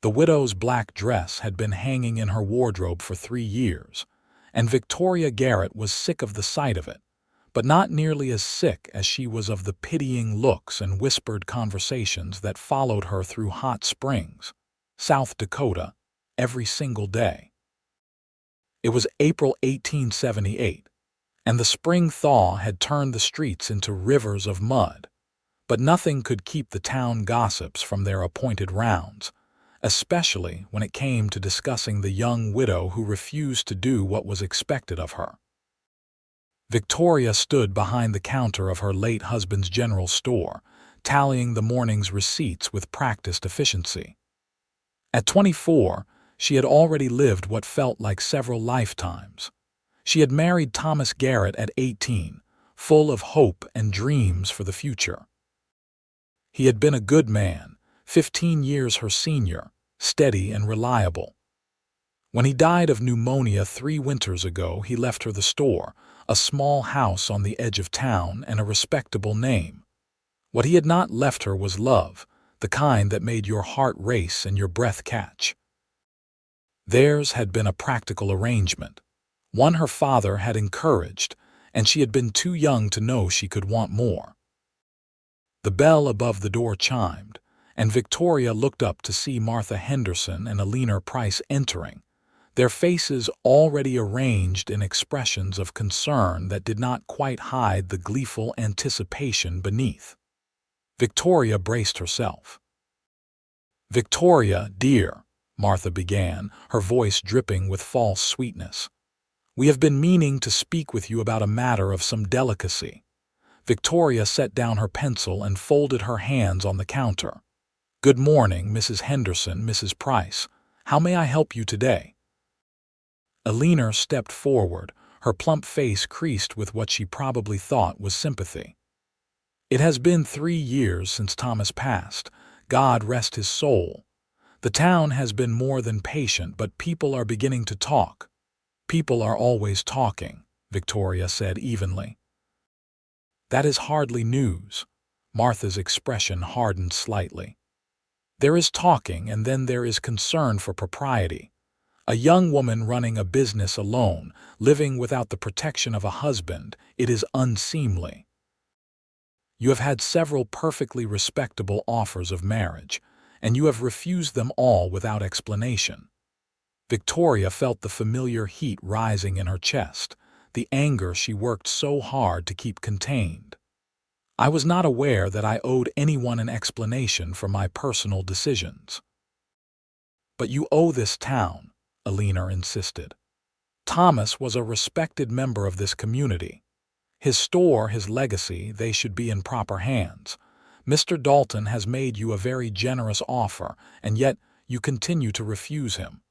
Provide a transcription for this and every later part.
The widow's black dress had been hanging in her wardrobe for 3 years, and Victoria Garrett was sick of the sight of it, but not nearly as sick as she was of the pitying looks and whispered conversations that followed her through Hot Springs, South Dakota, every single day. It was April 1878, and the spring thaw had turned the streets into rivers of mud, but nothing could keep the town gossips from their appointed rounds, especially when it came to discussing the young widow who refused to do what was expected of her. Victoria stood behind the counter of her late husband's general store, tallying the morning's receipts with practiced efficiency. At 24, she had already lived what felt like several lifetimes. She had married Thomas Garrett at 18, full of hope and dreams for the future. He had been a good man, 15 years her senior, steady and reliable. When he died of pneumonia 3 winters ago, he left her the store, a small house on the edge of town, and a respectable name. What he had not left her was love, the kind that made your heart race and your breath catch. Theirs had been a practical arrangement, one her father had encouraged, and she had been too young to know she could want more. The bell above the door chimed, and Victoria looked up to see Martha Henderson and Alina Price entering, their faces already arranged in expressions of concern that did not quite hide the gleeful anticipation beneath. Victoria braced herself. "Victoria, dear," Martha began, her voice dripping with false sweetness. "We have been meaning to speak with you about a matter of some delicacy." Victoria set down her pencil and folded her hands on the counter. "Good morning, Mrs. Henderson, Mrs. Price. How may I help you today?" Alina stepped forward, her plump face creased with what she probably thought was sympathy. "It has been 3 years since Thomas passed. God rest his soul. The town has been more than patient, but people are beginning to talk." "People are always talking," Victoria said evenly. "That is hardly news." Martha's expression hardened slightly. "There is talking, and then there is concern for propriety. A young woman running a business alone, living without the protection of a husband, it is unseemly. You have had several perfectly respectable offers of marriage, and you have refused them all without explanation." Victoria felt the familiar heat rising in her chest, the anger she worked so hard to keep contained. "I was not aware that I owed anyone an explanation for my personal decisions." "But you owe this town," Alina insisted. "Thomas was a respected member of this community. His store, his legacy, they should be in proper hands. Mr. Dalton has made you a very generous offer, and yet you continue to refuse him.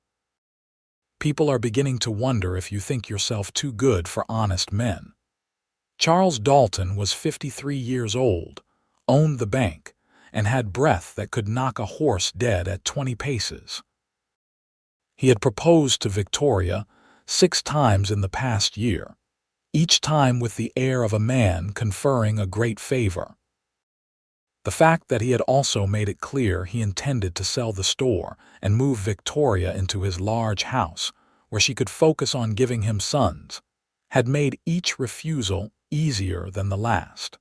People are beginning to wonder if you think yourself too good for honest men. Charles Dalton was 53 years old, owned the bank, and had breath that could knock a horse dead at 20 paces. He had proposed to Victoria 6 times in the past year, each time with the air of a man conferring a great favor. The fact that he had also made it clear he intended to sell the store and move Victoria into his large house, where she could focus on giving him sons, had made each refusal easier than the last.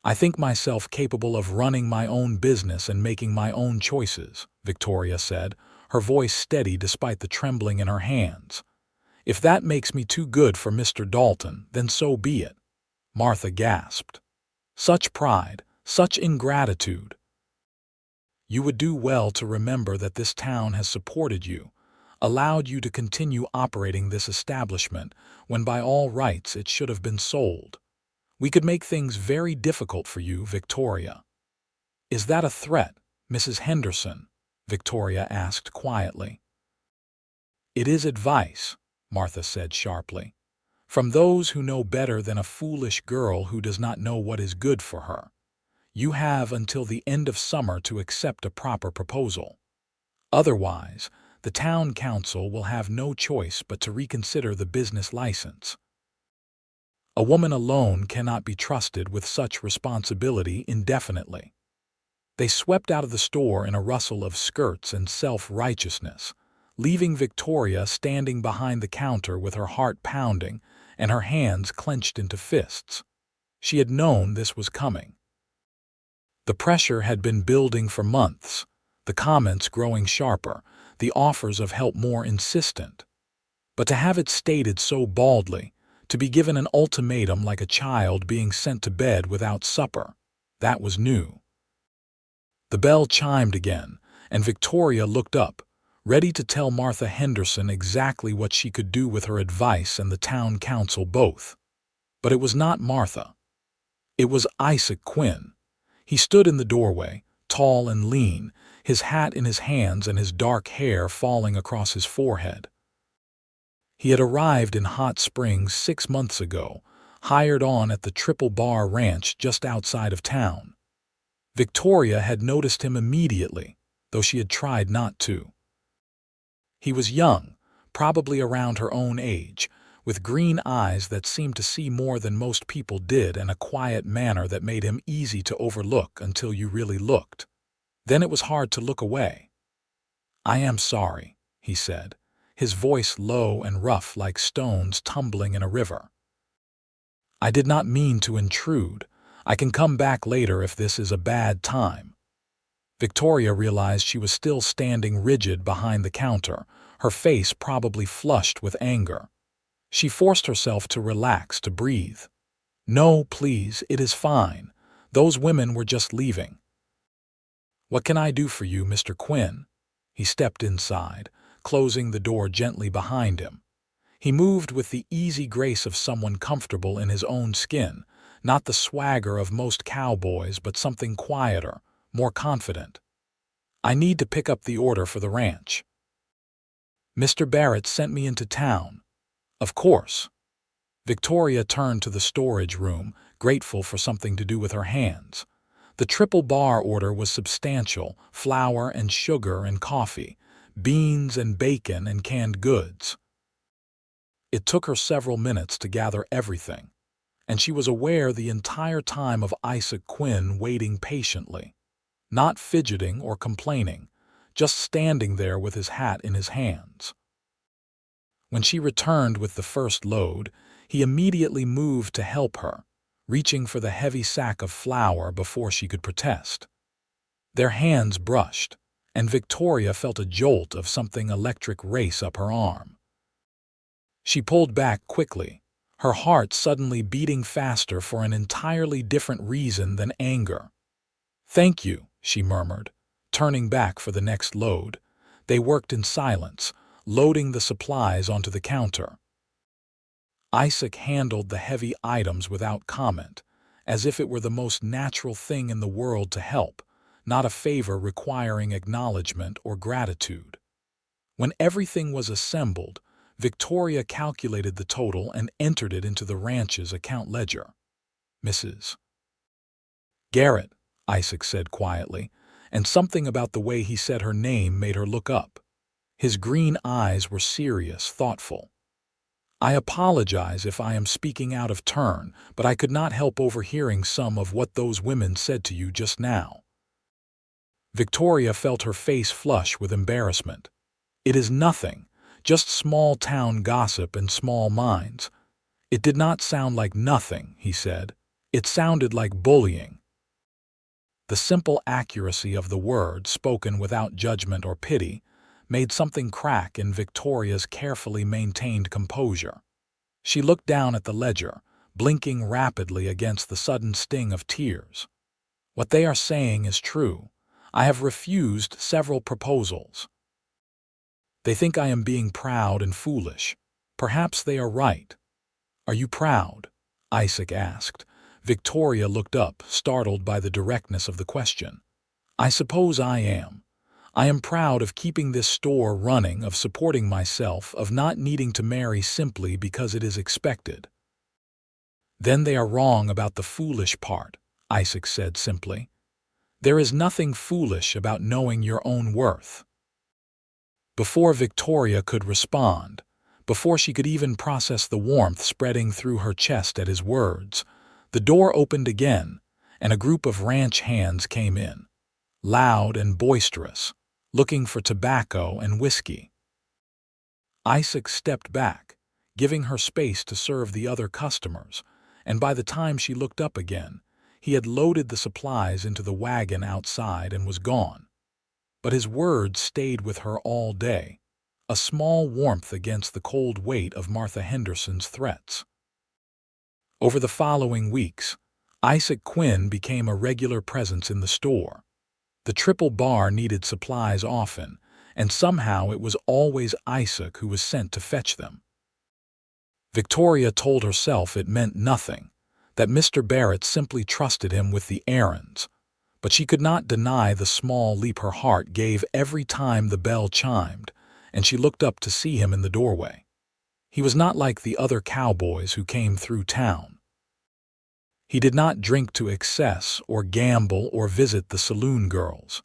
"I think myself capable of running my own business and making my own choices," Victoria said, her voice steady despite the trembling in her hands. "If that makes me too good for Mr. Dalton, then so be it." Martha gasped. "Such pride, such ingratitude." "You would do well to remember that this town has supported you, allowed you to continue operating this establishment when by all rights it should have been sold. We could make things very difficult for you, Victoria." "Is that a threat, Mrs. Henderson?" Victoria asked quietly. "It is advice," Martha said sharply, "from those who know better than a foolish girl who does not know what is good for her. You have until the end of summer to accept a proper proposal. Otherwise, the town council will have no choice but to reconsider the business license. A woman alone cannot be trusted with such responsibility indefinitely." They swept out of the store in a rustle of skirts and self-righteousness, leaving Victoria standing behind the counter with her heart pounding and her hands clenched into fists. She had known this was coming. The pressure had been building for months, the comments growing sharper, the offers of help more insistent. But to have it stated so baldly, to be given an ultimatum like a child being sent to bed without supper, that was new. The bell chimed again, and Victoria looked up, ready to tell Martha Henderson exactly what she could do with her advice and the town council both. But it was not Martha. It was Isaac Quinn. He stood in the doorway, tall and lean, his hat in his hands and his dark hair falling across his forehead. He had arrived in Hot Springs 6 months ago, hired on at the Triple Bar Ranch just outside of town. Victoria had noticed him immediately, though she had tried not to. He was young, probably around her own age, with green eyes that seemed to see more than most people did and a quiet manner that made him easy to overlook until you really looked. Then it was hard to look away. "I am sorry," he said, his voice low and rough like stones tumbling in a river. "I did not mean to intrude. I can come back later if this is a bad time." Victoria realized she was still standing rigid behind the counter, her face probably flushed with anger. She forced herself to relax, to breathe. "No, please, it is fine. Those women were just leaving." "What can I do for you, Mr. Quinn?" He stepped inside, closing the door gently behind him. He moved with the easy grace of someone comfortable in his own skin, not the swagger of most cowboys, but something quieter, more confident. "I need to pick up the order for the ranch. Mr. Barrett sent me into town." "Of course." Victoria turned to the storage room, grateful for something to do with her hands. The triple bar order was substantial: flour and sugar and coffee, beans and bacon and canned goods. It took her several minutes to gather everything, and she was aware the entire time of Isaac Quinn waiting patiently, not fidgeting or complaining, just standing there with his hat in his hands. When she returned with the first load, he immediately moved to help her, reaching for the heavy sack of flour before she could protest. Their hands brushed, and Victoria felt a jolt of something electric race up her arm. She pulled back quickly, her heart suddenly beating faster for an entirely different reason than anger. "Thank you," she murmured, turning back for the next load. They worked in silence, loading the supplies onto the counter. Isaac handled the heavy items without comment, as if it were the most natural thing in the world to help, not a favor requiring acknowledgement or gratitude. When everything was assembled, Victoria calculated the total and entered it into the ranch's account ledger. "Mrs. Garrett," Isaac said quietly, and something about the way he said her name made her look up. His green eyes were serious, thoughtful. "I apologize if I am speaking out of turn, but I could not help overhearing some of what those women said to you just now." Victoria felt her face flush with embarrassment. "It is nothing, just small-town gossip and small minds." "It did not sound like nothing," he said. "It sounded like bullying." The simple accuracy of the word, spoken without judgment or pity, made something crack in Victoria's carefully maintained composure. She looked down at the ledger, blinking rapidly against the sudden sting of tears. "What they are saying is true. I have refused several proposals. They think I am being proud and foolish. Perhaps they are right." "Are you proud?" Isaac asked. Victoria looked up, startled by the directness of the question. "I suppose I am. I am proud of keeping this store running, of supporting myself, of not needing to marry simply because it is expected." "Then they are wrong about the foolish part," Isaac said simply. "There is nothing foolish about knowing your own worth." Before Victoria could respond, before she could even process the warmth spreading through her chest at his words, the door opened again, and a group of ranch hands came in. loud and boisterous, looking for tobacco and whiskey. Isaac stepped back, giving her space to serve the other customers, and by the time she looked up again, he had loaded the supplies into the wagon outside and was gone. But his words stayed with her all day, a small warmth against the cold weight of Martha Henderson's threats. Over the following weeks, Isaac Quinn became a regular presence in the store. The triple bar needed supplies often, and somehow it was always Isaac who was sent to fetch them. Victoria told herself it meant nothing, that Mr. Barrett simply trusted him with the errands, but she could not deny the small leap her heart gave every time the bell chimed, and she looked up to see him in the doorway. He was not like the other cowboys who came through town. He did not drink to excess or gamble or visit the saloon girls.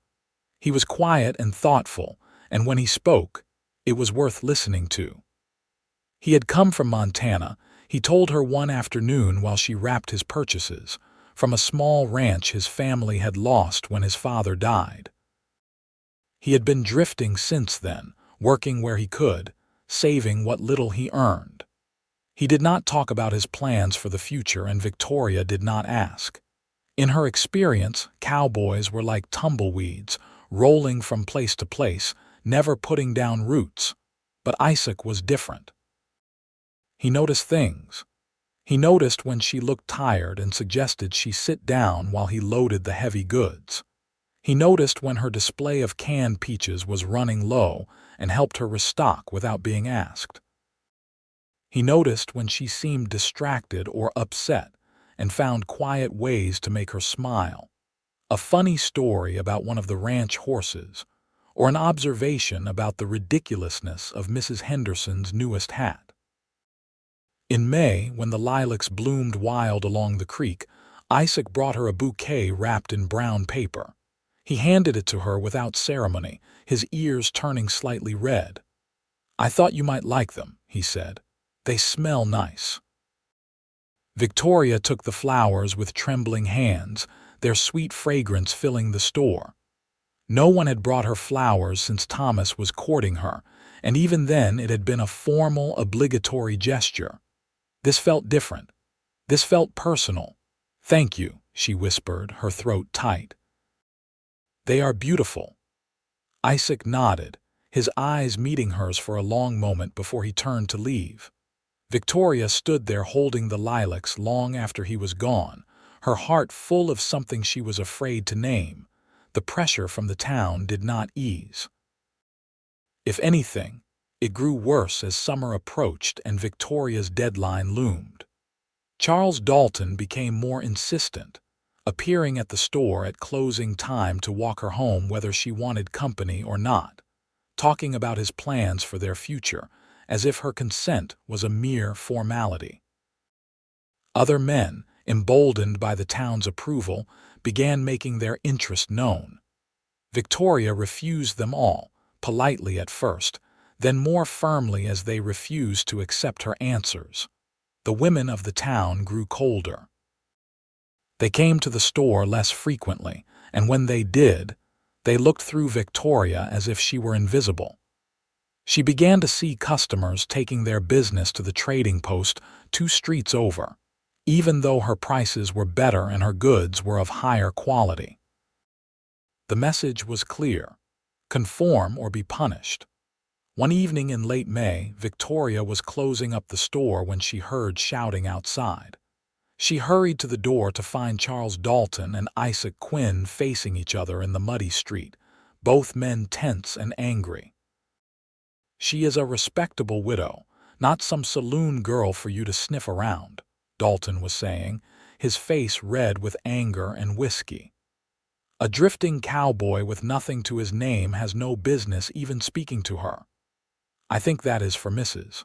He was quiet and thoughtful, and when he spoke, it was worth listening to. He had come from Montana, he told her one afternoon while she wrapped his purchases, from a small ranch his family had lost when his father died. He had been drifting since then, working where he could, saving what little he earned. He did not talk about his plans for the future, and Victoria did not ask. In her experience, cowboys were like tumbleweeds, rolling from place to place, never putting down roots. But Isaac was different. He noticed things. He noticed when she looked tired and suggested she sit down while he loaded the heavy goods. He noticed when her display of canned peaches was running low and helped her restock without being asked. He noticed when she seemed distracted or upset and found quiet ways to make her smile. A funny story about one of the ranch horses, or an observation about the ridiculousness of Mrs. Henderson's newest hat. In May, when the lilacs bloomed wild along the creek, Isaac brought her a bouquet wrapped in brown paper. He handed it to her without ceremony, his ears turning slightly red. "I thought you might like them," he said. "They smell nice." Victoria took the flowers with trembling hands, their sweet fragrance filling the store. No one had brought her flowers since Thomas was courting her, and even then it had been a formal, obligatory gesture. This felt different. This felt personal. "Thank you," she whispered, her throat tight. "They are beautiful." Isaac nodded, his eyes meeting hers for a long moment before he turned to leave. Victoria stood there holding the lilacs long after he was gone, her heart full of something she was afraid to name. The pressure from the town did not ease. If anything, it grew worse as summer approached and Victoria's deadline loomed. Charles Dalton became more insistent, appearing at the store at closing time to walk her home whether she wanted company or not, talking about his plans for their future, as if her consent was a mere formality. Other men, emboldened by the town's approval, began making their interest known. Victoria refused them all, politely at first, then more firmly as they refused to accept her answers. The women of the town grew colder. They came to the store less frequently, and when they did, they looked through Victoria as if she were invisible. She began to see customers taking their business to the trading post 2 streets over, even though her prices were better and her goods were of higher quality. The message was clear: conform or be punished. One evening in late May, Victoria was closing up the store when she heard shouting outside. She hurried to the door to find Charles Dalton and Isaac Quinn facing each other in the muddy street, both men tense and angry. "She is a respectable widow, not some saloon girl for you to sniff around," Dalton was saying, his face red with anger and whiskey. "A drifting cowboy with nothing to his name has no business even speaking to her. I think that is for Mrs.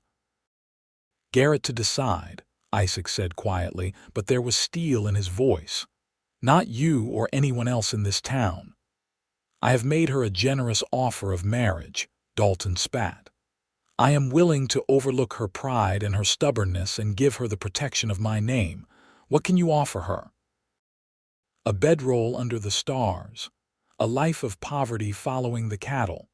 Garrett to decide," Isaac said quietly, but there was steel in his voice. "Not you or anyone else in this town." "I have made her a generous offer of marriage," Dalton spat. "I am willing to overlook her pride and her stubbornness and give her the protection of my name. What can you offer her?" "A bedroll under the stars. a life of poverty following the cattle.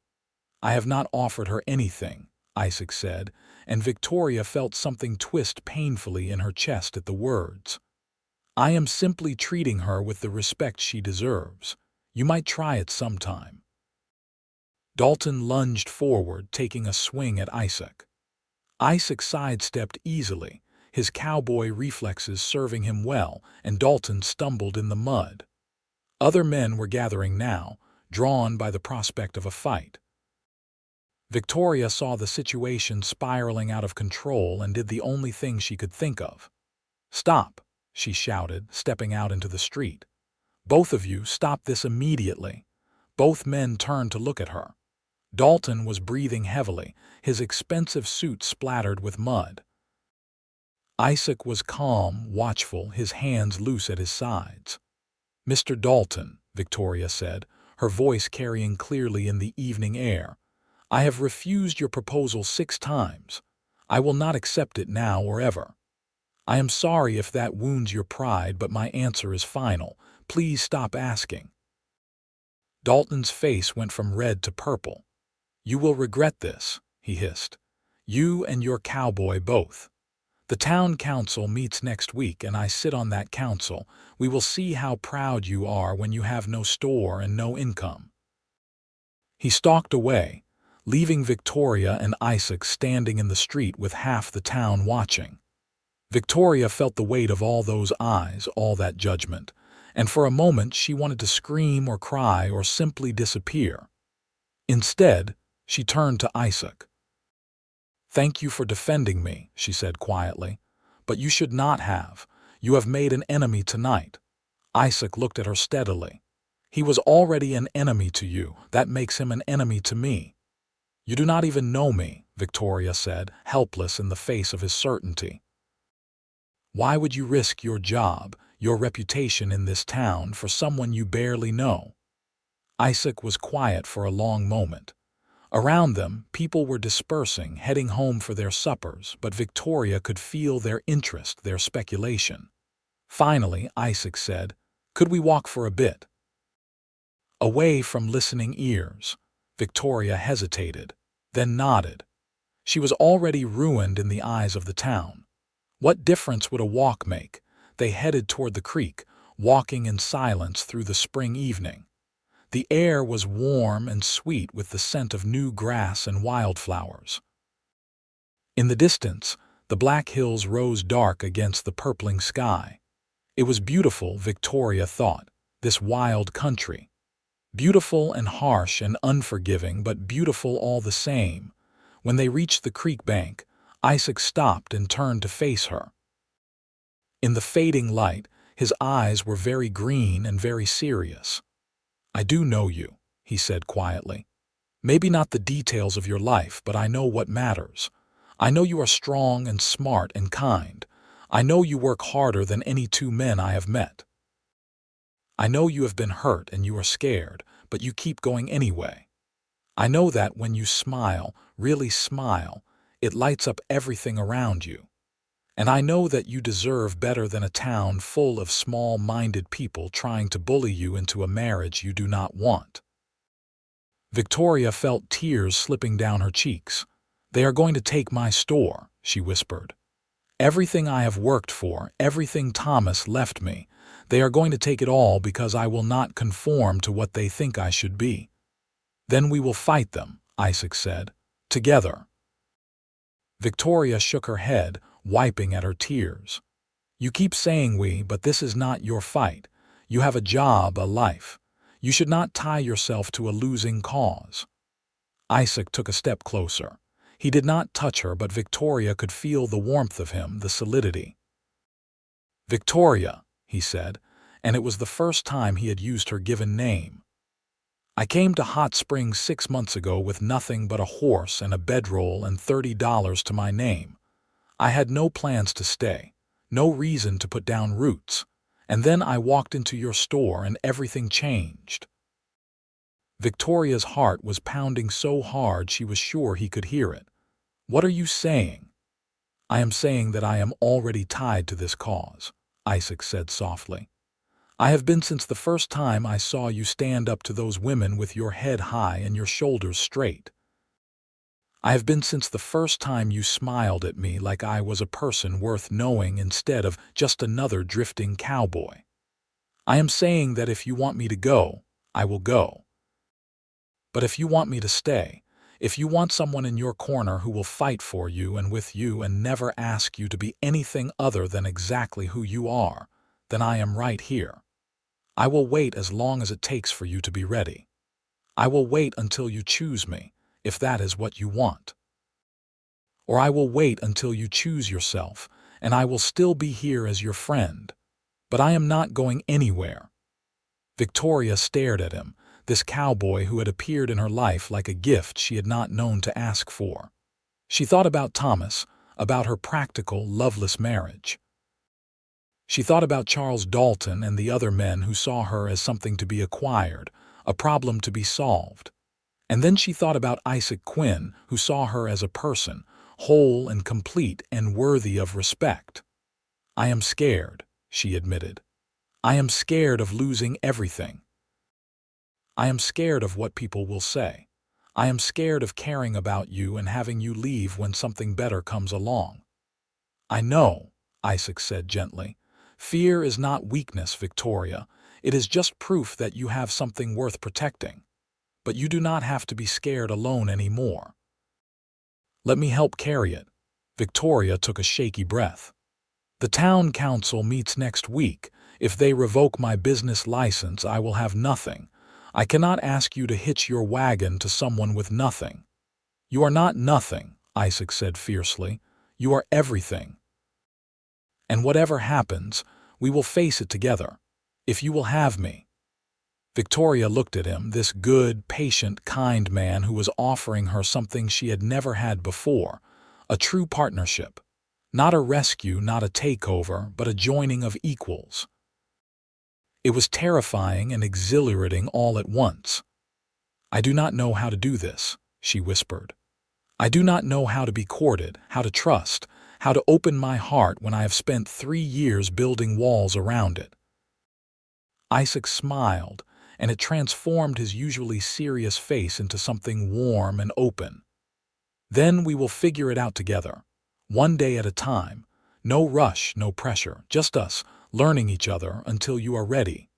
I have not offered her anything, Isaac said, and Victoria felt something twist painfully in her chest at the words. I am simply treating her with the respect she deserves. You might try it sometime. Dalton lunged forward, taking a swing at Isaac. Isaac sidestepped easily, his cowboy reflexes serving him well, and Dalton stumbled in the mud. Other men were gathering now, drawn by the prospect of a fight. Victoria saw the situation spiraling out of control and did the only thing she could think of. Stop, she shouted, stepping out into the street. Both of you, stop this immediately. Both men turned to look at her. Dalton was breathing heavily, his expensive suit splattered with mud. Isaac was calm, watchful, his hands loose at his sides. Mr. Dalton, Victoria said, her voice carrying clearly in the evening air, I have refused your proposal 6 times. I will not accept it now or ever. I am sorry if that wounds your pride, but my answer is final. Please stop asking. Dalton's face went from red to purple. You will regret this, he hissed. You and your cowboy both. The town council meets next week, and I sit on that council. We will see how proud you are when you have no store and no income. He stalked away, leaving Victoria and Isaac standing in the street with half the town watching. Victoria felt the weight of all those eyes, all that judgment, and for a moment she wanted to scream or cry or simply disappear. Instead, she turned to Isaac. Thank you for defending me, she said quietly, but you should not have. You have made an enemy tonight. Isaac looked at her steadily. He was already an enemy to you. That makes him an enemy to me. You do not even know me, Victoria said, helpless in the face of his certainty. Why would you risk your job, your reputation in this town for someone you barely know? Isaac was quiet for a long moment. Around them, people were dispersing, heading home for their suppers, but Victoria could feel their interest, their speculation. Finally, Isaac said, Could we walk for a bit? Away from listening ears. Victoria hesitated, then nodded. She was already ruined in the eyes of the town. What difference would a walk make? They headed toward the creek, walking in silence through the spring evening. The air was warm and sweet with the scent of new grass and wildflowers. In the distance, the Black Hills rose dark against the purpling sky. It was beautiful, Victoria thought, this wild country. Beautiful and harsh and unforgiving, but beautiful all the same. When they reached the creek bank, Isaac stopped and turned to face her. In the fading light, his eyes were very green and very serious. I do know you, he said quietly. Maybe not the details of your life, but I know what matters. I know you are strong and smart and kind. I know you work harder than any 2 men I have met. I know you have been hurt and you are scared, but you keep going anyway. I know that when you smile, really smile, it lights up everything around you. And I know that you deserve better than a town full of small-minded people trying to bully you into a marriage you do not want. Victoria felt tears slipping down her cheeks. They are going to take my store, she whispered. Everything I have worked for, everything Thomas left me, they are going to take it all because I will not conform to what they think I should be. Then we will fight them, Isaac said, together. Victoria shook her head, wiping at her tears. You keep saying we, but this is not your fight. You have a job, a life. You should not tie yourself to a losing cause. Isaac took a step closer. He did not touch her, but Victoria could feel the warmth of him, the solidity. Victoria, he said, and it was the first time he had used her given name. I came to Hot Springs 6 months ago with nothing but a horse and a bedroll and $30 to my name. I had no plans to stay, no reason to put down roots, and then I walked into your store and everything changed. Victoria's heart was pounding so hard she was sure he could hear it. What are you saying? I am saying that I am already tied to this cause, Isaac said softly. I have been since the first time I saw you stand up to those women with your head high and your shoulders straight. I have been since the first time you smiled at me like I was a person worth knowing instead of just another drifting cowboy. I am saying that if you want me to go, I will go. But if you want me to stay, if you want someone in your corner who will fight for you and with you and never ask you to be anything other than exactly who you are, then I am right here. I will wait as long as it takes for you to be ready. I will wait until you choose me, if that is what you want. Or I will wait until you choose yourself, and I will still be here as your friend. But I am not going anywhere. Victoria stared at him, this cowboy who had appeared in her life like a gift she had not known to ask for. She thought about Thomas, about her practical, loveless marriage. She thought about Charles Dalton and the other men who saw her as something to be acquired, a problem to be solved. And then she thought about Isaac Quinn, who saw her as a person, whole and complete and worthy of respect. I am scared, she admitted. I am scared of losing everything. I am scared of what people will say. I am scared of caring about you and having you leave when something better comes along. I know, Isaac said gently. Fear is not weakness, Victoria. It is just proof that you have something worth protecting. But you do not have to be scared alone anymore. Let me help carry it. Victoria took a shaky breath. The town council meets next week. If they revoke my business license, I will have nothing. I cannot ask you to hitch your wagon to someone with nothing. You are not nothing, Isaac said fiercely. You are everything. And whatever happens, we will face it together, if you will have me. Victoria looked at him, this good, patient, kind man who was offering her something she had never had before, a true partnership. Not a rescue, not a takeover, but a joining of equals. It was terrifying and exhilarating all at once. I do not know how to do this, she whispered. I do not know how to be courted, how to trust, how to open my heart when I have spent 3 years building walls around it. Isaac smiled, and it transformed his usually serious face into something warm and open. Then we will figure it out together, one day at a time. No rush, no pressure, just us, learning each other until you are ready.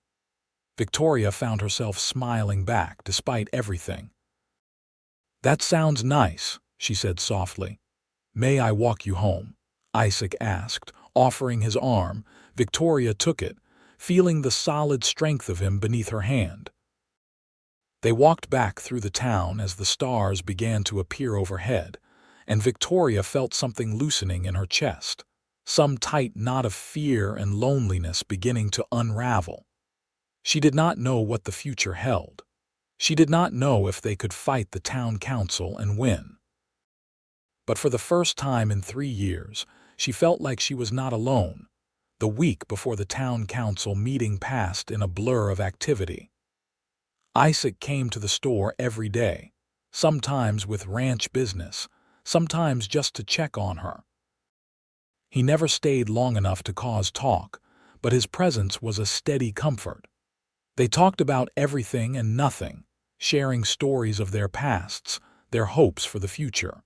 Victoria found herself smiling back despite everything. That sounds nice, she said softly. May I walk you home? Isaac asked, offering his arm. Victoria took it, feeling the solid strength of him beneath her hand. They walked back through the town as the stars began to appear overhead, and Victoria felt something loosening in her chest, some tight knot of fear and loneliness beginning to unravel. She did not know what the future held. She did not know if they could fight the town council and win. But for the first time in 3 years, she felt like she was not alone. The week before the town council meeting passed in a blur of activity. Isaac came to the store every day, sometimes with ranch business, sometimes just to check on her. He never stayed long enough to cause talk, but his presence was a steady comfort. They talked about everything and nothing, sharing stories of their pasts, their hopes for the future.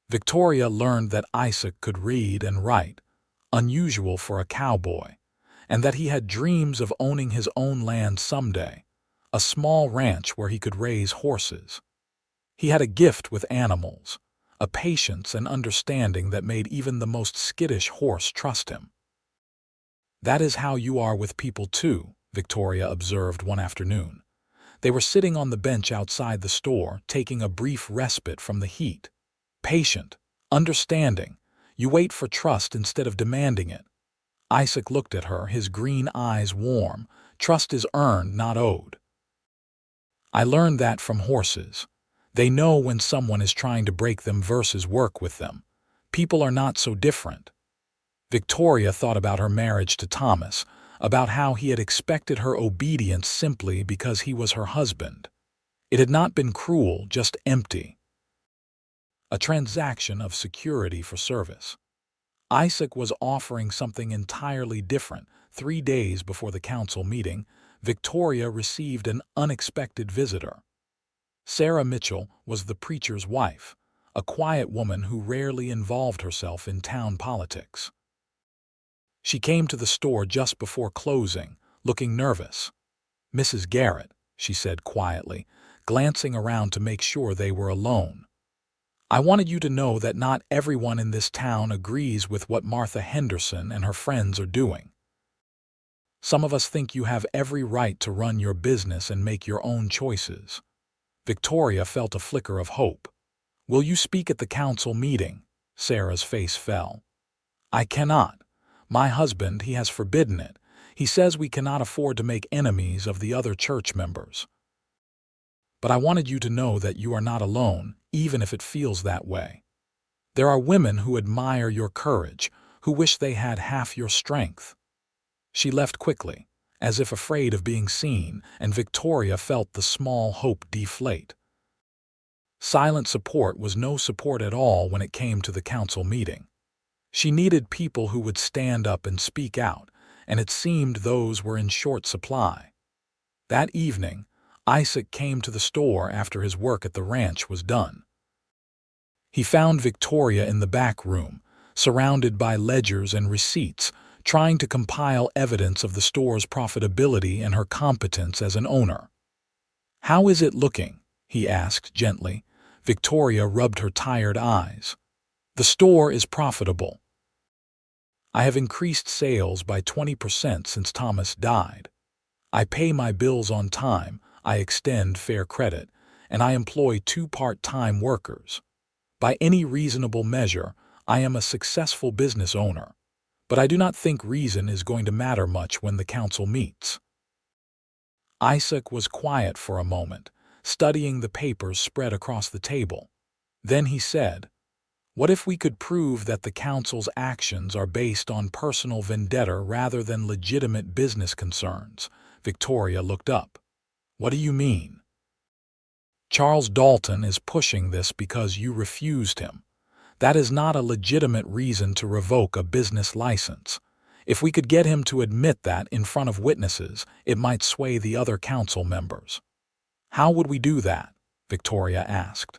Victoria learned that Isaac could read and write, unusual for a cowboy, and that he had dreams of owning his own land someday, a small ranch where he could raise horses. He had a gift with animals, a patience and understanding that made even the most skittish horse trust him. That is how you are with people too, Victoria observed one afternoon. They were sitting on the bench outside the store, taking a brief respite from the heat. Patient, understanding, you wait for trust instead of demanding it. Isaac looked at her, his green eyes warm. Trust is earned, not owed. I learned that from horses. They know when someone is trying to break them versus work with them. People are not so different. Victoria thought about her marriage to Thomas, about how he had expected her obedience simply because he was her husband. It had not been cruel, just empty. A transaction of security for service. Isaac was offering something entirely different, 3 days before the council meeting, Victoria received an unexpected visitor. Sarah Mitchell was the preacher's wife, a quiet woman who rarely involved herself in town politics. She came to the store just before closing, looking nervous. "Mrs. Garrett," she said quietly, glancing around to make sure they were alone. "I wanted you to know that not everyone in this town agrees with what Martha Henderson and her friends are doing. Some of us think you have every right to run your business and make your own choices." Victoria felt a flicker of hope. "Will you speak at the council meeting?" Sarah's face fell. "I cannot. My husband, he has forbidden it. He says we cannot afford to make enemies of the other church members. But I wanted you to know that you are not alone, even if it feels that way. There are women who admire your courage, who wish they had half your strength." She left quickly, as if afraid of being seen, and Victoria felt the small hope deflate. Silent support was no support at all when it came to the council meeting. She needed people who would stand up and speak out, and it seemed those were in short supply. That evening, Isaac came to the store after his work at the ranch was done. He found Victoria in the back room, surrounded by ledgers and receipts, trying to compile evidence of the store's profitability and her competence as an owner. "How is it looking?" he asked gently. Victoria rubbed her tired eyes. "The store is profitable. I have increased sales by 20% since Thomas died. I pay my bills on time, I extend fair credit, and I employ 2 part-time workers. By any reasonable measure, I am a successful business owner. But I do not think reason is going to matter much when the council meets." Isaac was quiet for a moment, studying the papers spread across the table. Then he said, "What if we could prove that the council's actions are based on personal vendetta rather than legitimate business concerns?" Victoria looked up. "What do you mean?" "Charles Dalton is pushing this because you refused him. That is not a legitimate reason to revoke a business license. If we could get him to admit that in front of witnesses, it might sway the other council members." "How would we do that?" Victoria asked.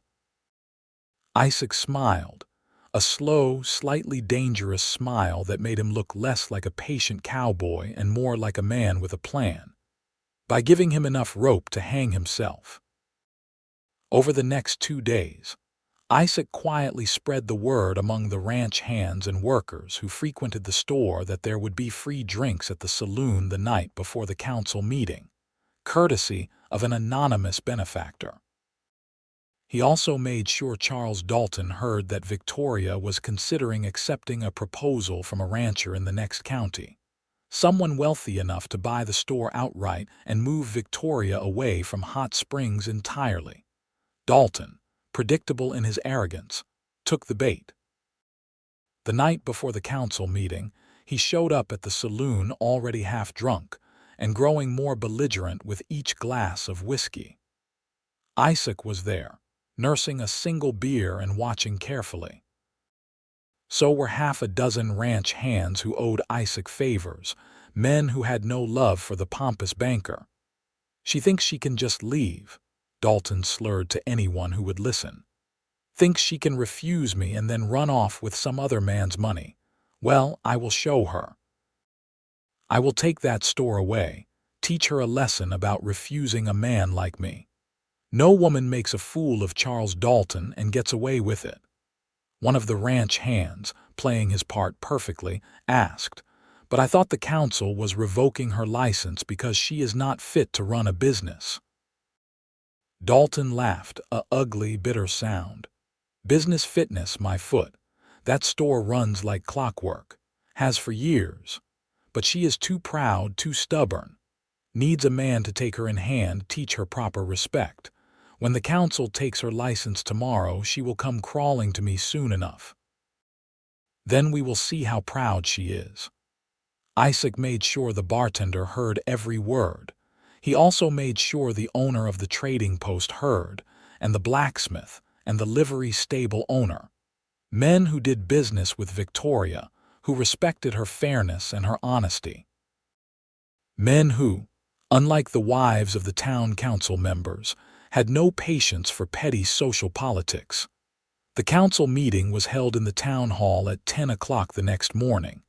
Isaac smiled, a slow, slightly dangerous smile that made him look less like a patient cowboy and more like a man with a plan. "By giving him enough rope to hang himself." Over the next 2 days, Isaac quietly spread the word among the ranch hands and workers who frequented the store that there would be free drinks at the saloon the night before the council meeting, courtesy of an anonymous benefactor. He also made sure Charles Dalton heard that Victoria was considering accepting a proposal from a rancher in the next county, someone wealthy enough to buy the store outright and move Victoria away from Hot Springs entirely. Dalton, predictable in his arrogance, took the bait. The night before the council meeting, he showed up at the saloon already half drunk and growing more belligerent with each glass of whiskey. Isaac was there, nursing a single beer and watching carefully. So were half a dozen ranch hands who owed Isaac favors, men who had no love for the pompous banker. "She thinks she can just leave," Dalton slurred to anyone who would listen. "Thinks she can refuse me and then run off with some other man's money. Well, I will show her. I will take that store away, teach her a lesson about refusing a man like me. No woman makes a fool of Charles Dalton and gets away with it." One of the ranch hands, playing his part perfectly, asked, "But I thought the council was revoking her license because she is not fit to run a business." Dalton laughed, a ugly, bitter sound. "Business fitness, my foot. That store runs like clockwork. Has for years. But she is too proud, too stubborn. Needs a man to take her in hand, teach her proper respect. When the council takes her license tomorrow, she will come crawling to me soon enough. Then we will see how proud she is." Isaac made sure the bartender heard every word. He also made sure the owner of the trading post heard, and the blacksmith, and the livery stable owner. Men who did business with Victoria, who respected her fairness and her honesty. Men who, unlike the wives of the town council members, had no patience for petty social politics. The council meeting was held in the town hall at 10 o'clock the next morning.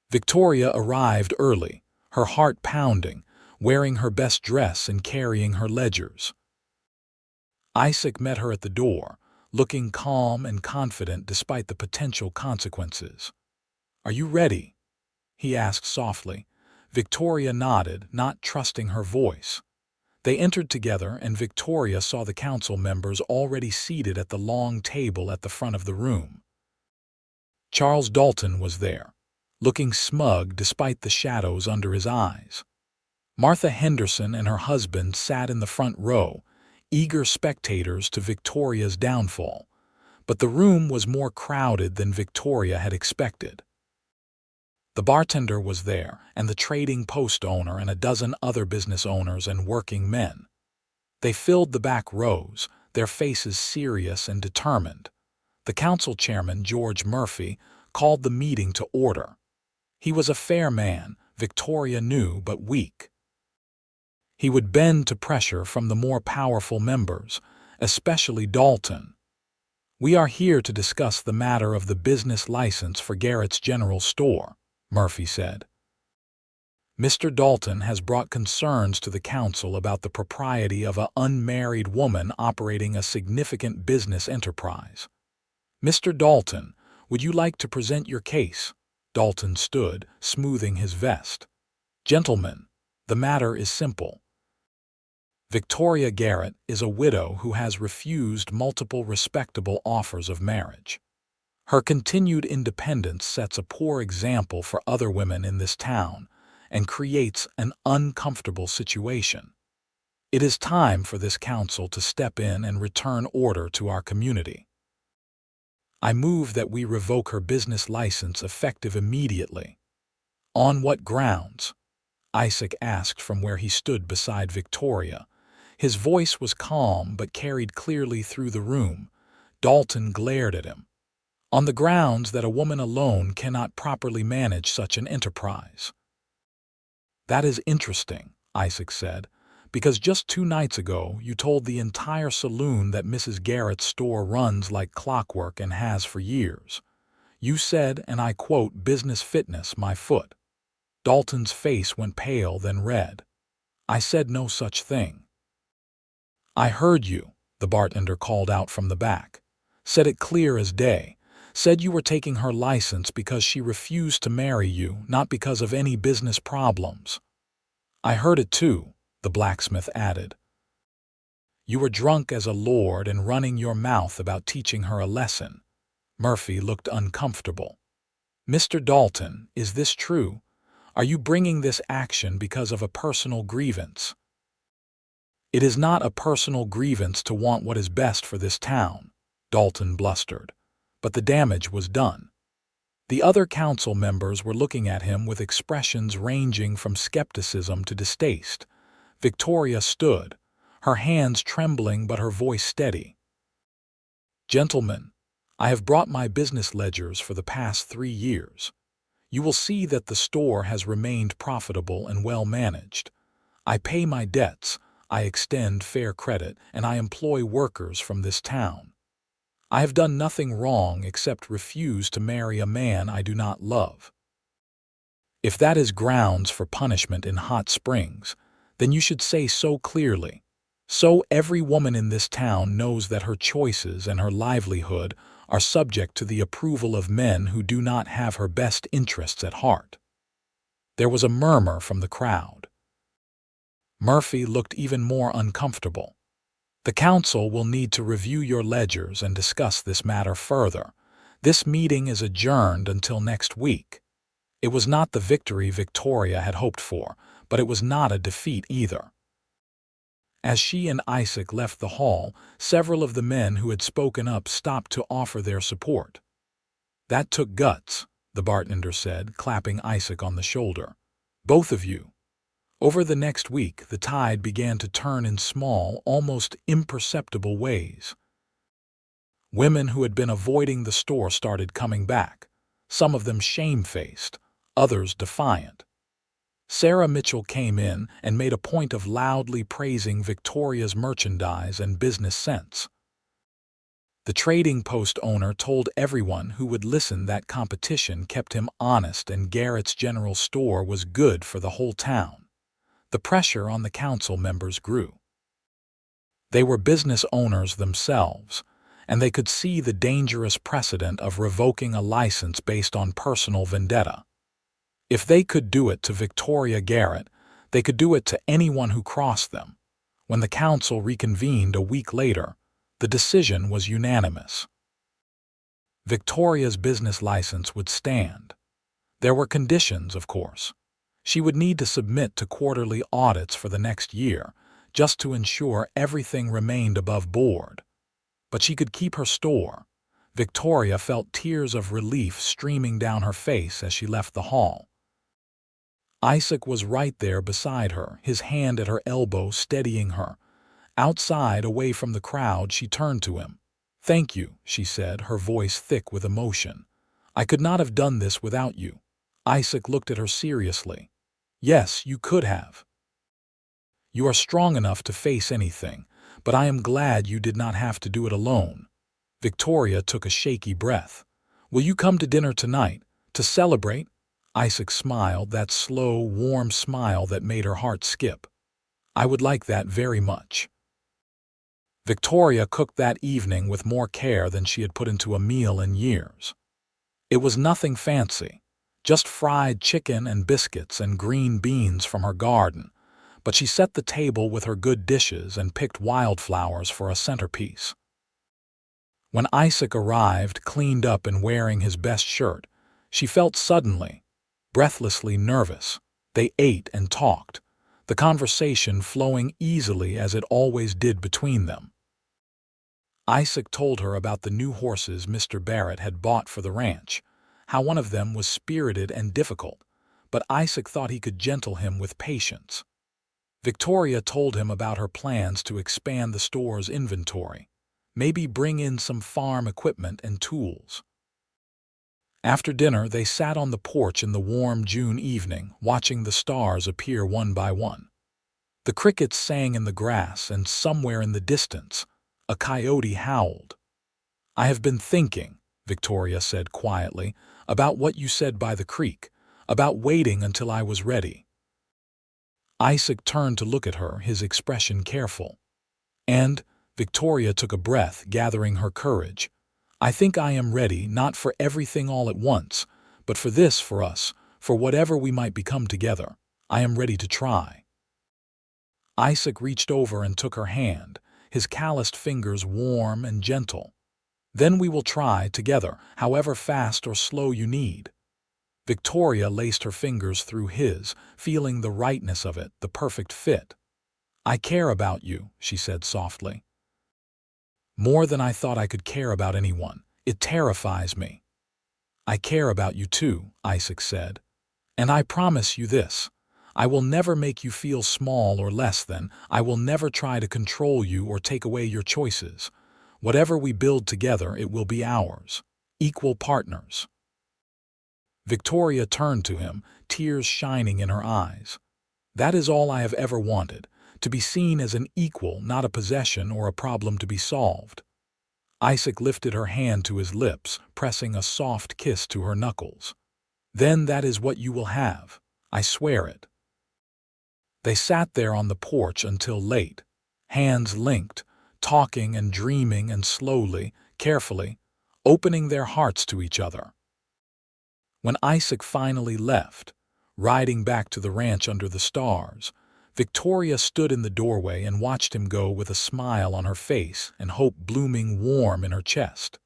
Victoria arrived early, her heart pounding, wearing her best dress and carrying her ledgers. Isaac met her at the door, looking calm and confident despite the potential consequences. "Are you ready?" he asked softly. Victoria nodded, not trusting her voice. They entered together, and Victoria saw the council members already seated at the long table at the front of the room. Charles Dalton was there, looking smug despite the shadows under his eyes. Martha Henderson and her husband sat in the front row, eager spectators to Victoria's downfall, but the room was more crowded than Victoria had expected. The bartender was there, and the trading post owner and a dozen other business owners and working men. They filled the back rows, their faces serious and determined. The council chairman, George Murphy, called the meeting to order. He was a fair man, Victoria knew, but weak. He would bend to pressure from the more powerful members, especially Dalton. "We are here to discuss the matter of the business license for Garrett's General Store," Murphy said. "Mr. Dalton has brought concerns to the council about the propriety of an unmarried woman operating a significant business enterprise. Mr. Dalton, would you like to present your case?" Dalton stood, smoothing his vest. "Gentlemen, the matter is simple. Victoria Garrett is a widow who has refused multiple respectable offers of marriage. Her continued independence sets a poor example for other women in this town and creates an uncomfortable situation. It is time for this council to step in and return order to our community. I move that we revoke her business license effective immediately." "On what grounds?" Isaac asked from where he stood beside Victoria. His voice was calm but carried clearly through the room. Dalton glared at him. "On the grounds that a woman alone cannot properly manage such an enterprise." "That is interesting," Isaac said, "because just 2 nights ago you told the entire saloon that Mrs. Garrett's store runs like clockwork and has for years. You said, and I quote, 'business fitness, my foot.'" Dalton's face went pale, then red. "I said no such thing." "I heard you," the bartender called out from the back. "Said it clear as day. Said you were taking her license because she refused to marry you, not because of any business problems." "I heard it too," the blacksmith added. "You were drunk as a lord and running your mouth about teaching her a lesson." Murphy looked uncomfortable. "Mr. Dalton, is this true? Are you bringing this action because of a personal grievance?" "It is not a personal grievance to want what is best for this town," Dalton blustered. But the damage was done. The other council members were looking at him with expressions ranging from skepticism to distaste. Victoria stood, her hands trembling but her voice steady. "Gentlemen, I have brought my business ledgers for the past 3 years. You will see that the store has remained profitable and well managed. I pay my debts, I extend fair credit, and I employ workers from this town. I have done nothing wrong except refuse to marry a man I do not love. If that is grounds for punishment in Hot Springs, then you should say so clearly, so every woman in this town knows that her choices and her livelihood are subject to the approval of men who do not have her best interests at heart." There was a murmur from the crowd. Murphy looked even more uncomfortable. "The council will need to review your ledgers and discuss this matter further. This meeting is adjourned until next week." It was not the victory Victoria had hoped for, but it was not a defeat either. As she and Isaac left the hall, several of the men who had spoken up stopped to offer their support. "That took guts," the bartender said, clapping Isaac on the shoulder. "Both of you." Over the next week, the tide began to turn in small, almost imperceptible ways. Women who had been avoiding the store started coming back, some of them shamefaced, others defiant. Sarah Mitchell came in and made a point of loudly praising Victoria's merchandise and business sense. The trading post owner told everyone who would listen that competition kept him honest and Garrett's general store was good for the whole town. The pressure on the council members grew. They were business owners themselves, and they could see the dangerous precedent of revoking a license based on personal vendetta. If they could do it to Victoria Garrett, they could do it to anyone who crossed them. When the council reconvened a week later, the decision was unanimous. Victoria's business license would stand. There were conditions, of course. She would need to submit to quarterly audits for the next year, just to ensure everything remained above board. But she could keep her store. Victoria felt tears of relief streaming down her face as she left the hall. Isaac was right there beside her, his hand at her elbow steadying her. Outside, away from the crowd, she turned to him. "Thank you," she said, her voice thick with emotion. "I could not have done this without you." Isaac looked at her seriously. "Yes, you could have. You are strong enough to face anything, but I am glad you did not have to do it alone." Victoria took a shaky breath. "Will you come to dinner tonight, to celebrate?" Isaac smiled, that slow, warm smile that made her heart skip. "I would like that very much." Victoria cooked that evening with more care than she had put into a meal in years. It was nothing fancy, just fried chicken and biscuits and green beans from her garden, but she set the table with her good dishes and picked wildflowers for a centerpiece. When Isaac arrived, cleaned up and wearing his best shirt, she felt suddenly, breathlessly nervous. They ate and talked, the conversation flowing easily as it always did between them. Isaac told her about the new horses Mr. Barrett had bought for the ranch, how one of them was spirited and difficult, but Isaac thought he could gentle him with patience. Victoria told him about her plans to expand the store's inventory, maybe bring in some farm equipment and tools. After dinner, they sat on the porch in the warm June evening, watching the stars appear one by one. The crickets sang in the grass, and somewhere in the distance, a coyote howled. "I have been thinking," Victoria said quietly, "about what you said by the creek, about waiting until I was ready." Isaac turned to look at her, his expression careful. "And," Victoria took a breath, gathering her courage, "I think I am ready, not for everything all at once, but for this, for us, for whatever we might become together. I am ready to try." Isaac reached over and took her hand, his calloused fingers warm and gentle. "Then we will try together, however fast or slow you need." Victoria laced her fingers through his, feeling the rightness of it, the perfect fit. "I care about you," she said softly. "More than I thought I could care about anyone. It terrifies me." "I care about you too," Isaac said. "And I promise you this. I will never make you feel small or less than. I will never try to control you or take away your choices. Whatever we build together, it will be ours. Equal partners." Victoria turned to him, tears shining in her eyes. "That is all I have ever wanted, to be seen as an equal, not a possession or a problem to be solved." Isaac lifted her hand to his lips, pressing a soft kiss to her knuckles. "Then that is what you will have. I swear it." They sat there on the porch until late, hands linked, talking and dreaming and slowly, carefully, opening their hearts to each other. When Isaac finally left, riding back to the ranch under the stars, Victoria stood in the doorway and watched him go with a smile on her face and hope blooming warm in her chest.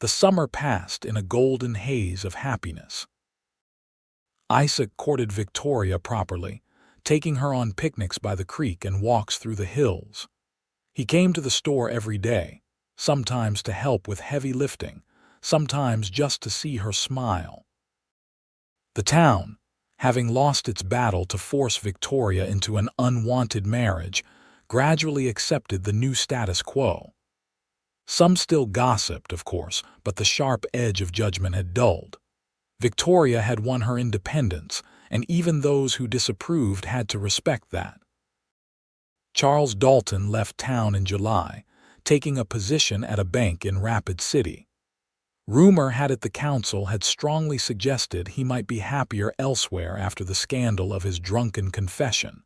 The summer passed in a golden haze of happiness. Isaac courted Victoria properly, taking her on picnics by the creek and walks through the hills. He came to the store every day, sometimes to help with heavy lifting, sometimes just to see her smile. The town, having lost its battle to force Victoria into an unwanted marriage, gradually accepted the new status quo. Some still gossiped, of course, but the sharp edge of judgment had dulled. Victoria had won her independence, and even those who disapproved had to respect that. Charles Dalton left town in July, taking a position at a bank in Rapid City. Rumor had it the council had strongly suggested he might be happier elsewhere after the scandal of his drunken confession.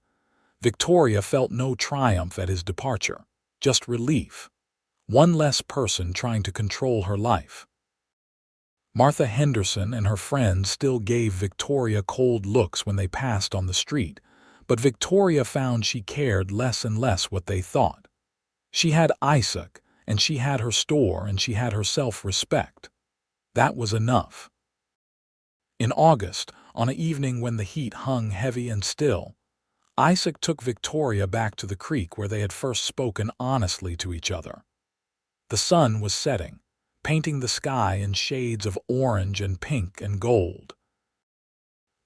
Victoria felt no triumph at his departure, just relief. One less person trying to control her life. Martha Henderson and her friends still gave Victoria cold looks when they passed on the street, but Victoria found she cared less and less what they thought. She had Isaac, and she had her store, and she had her self-respect. That was enough. In August, on an evening when the heat hung heavy and still, Isaac took Victoria back to the creek where they had first spoken honestly to each other. The sun was setting, painting the sky in shades of orange and pink and gold.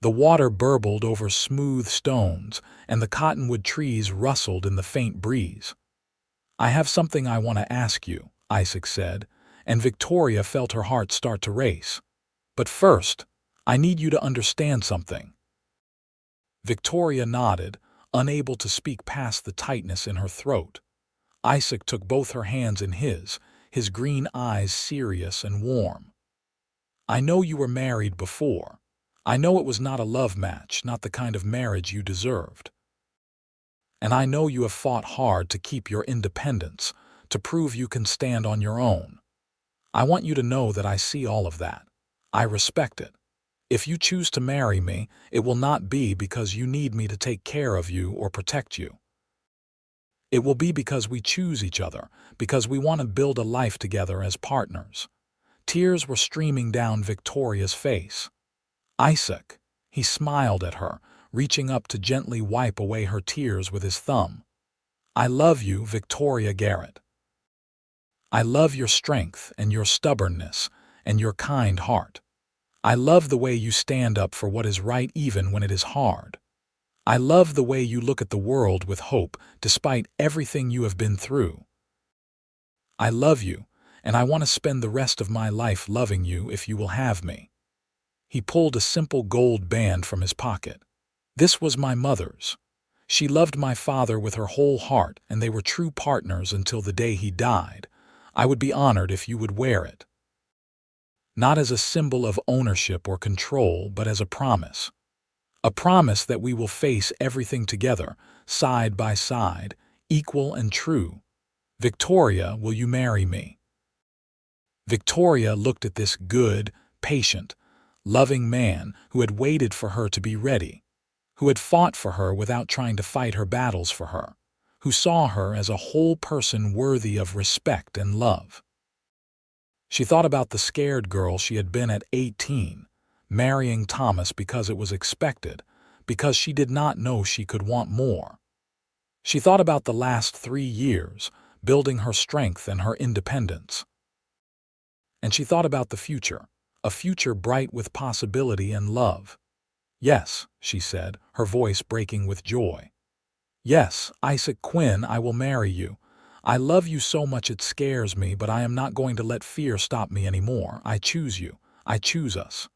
The water burbled over smooth stones, and the cottonwood trees rustled in the faint breeze. "I have something I want to ask you," Isaac said, and Victoria felt her heart start to race. "But first, I need you to understand something." Victoria nodded, unable to speak past the tightness in her throat. Isaac took both her hands in his green eyes serious and warm. "I know you were married before. I know it was not a love match, not the kind of marriage you deserved. And I know you have fought hard to keep your independence, to prove you can stand on your own. I want you to know that I see all of that. I respect it. If you choose to marry me, it will not be because you need me to take care of you or protect you. It will be because we choose each other, because we want to build a life together as partners." Tears were streaming down Victoria's face. "Isaac," he smiled at her, reaching up to gently wipe away her tears with his thumb. "I love you, Victoria Garrett. I love your strength and your stubbornness and your kind heart. I love the way you stand up for what is right even when it is hard. I love the way you look at the world with hope despite everything you have been through. I love you, and I want to spend the rest of my life loving you if you will have me." He pulled a simple gold band from his pocket. "This was my mother's. She loved my father with her whole heart, and they were true partners until the day he died. I would be honored if you would wear it. Not as a symbol of ownership or control, but as a promise. A promise that we will face everything together, side by side, equal and true. Victoria, will you marry me?" Victoria looked at this good, patient, loving man who had waited for her to be ready, who had fought for her without trying to fight her battles for her, who saw her as a whole person worthy of respect and love. She thought about the scared girl she had been at 18, marrying Thomas because it was expected, because she did not know she could want more. She thought about the last 3 years, building her strength and her independence. And she thought about the future, a future bright with possibility and love. "Yes," she said, her voice breaking with joy. "Yes, Isaac Quinn, I will marry you. I love you so much it scares me, but I am not going to let fear stop me anymore. I choose you. I choose us."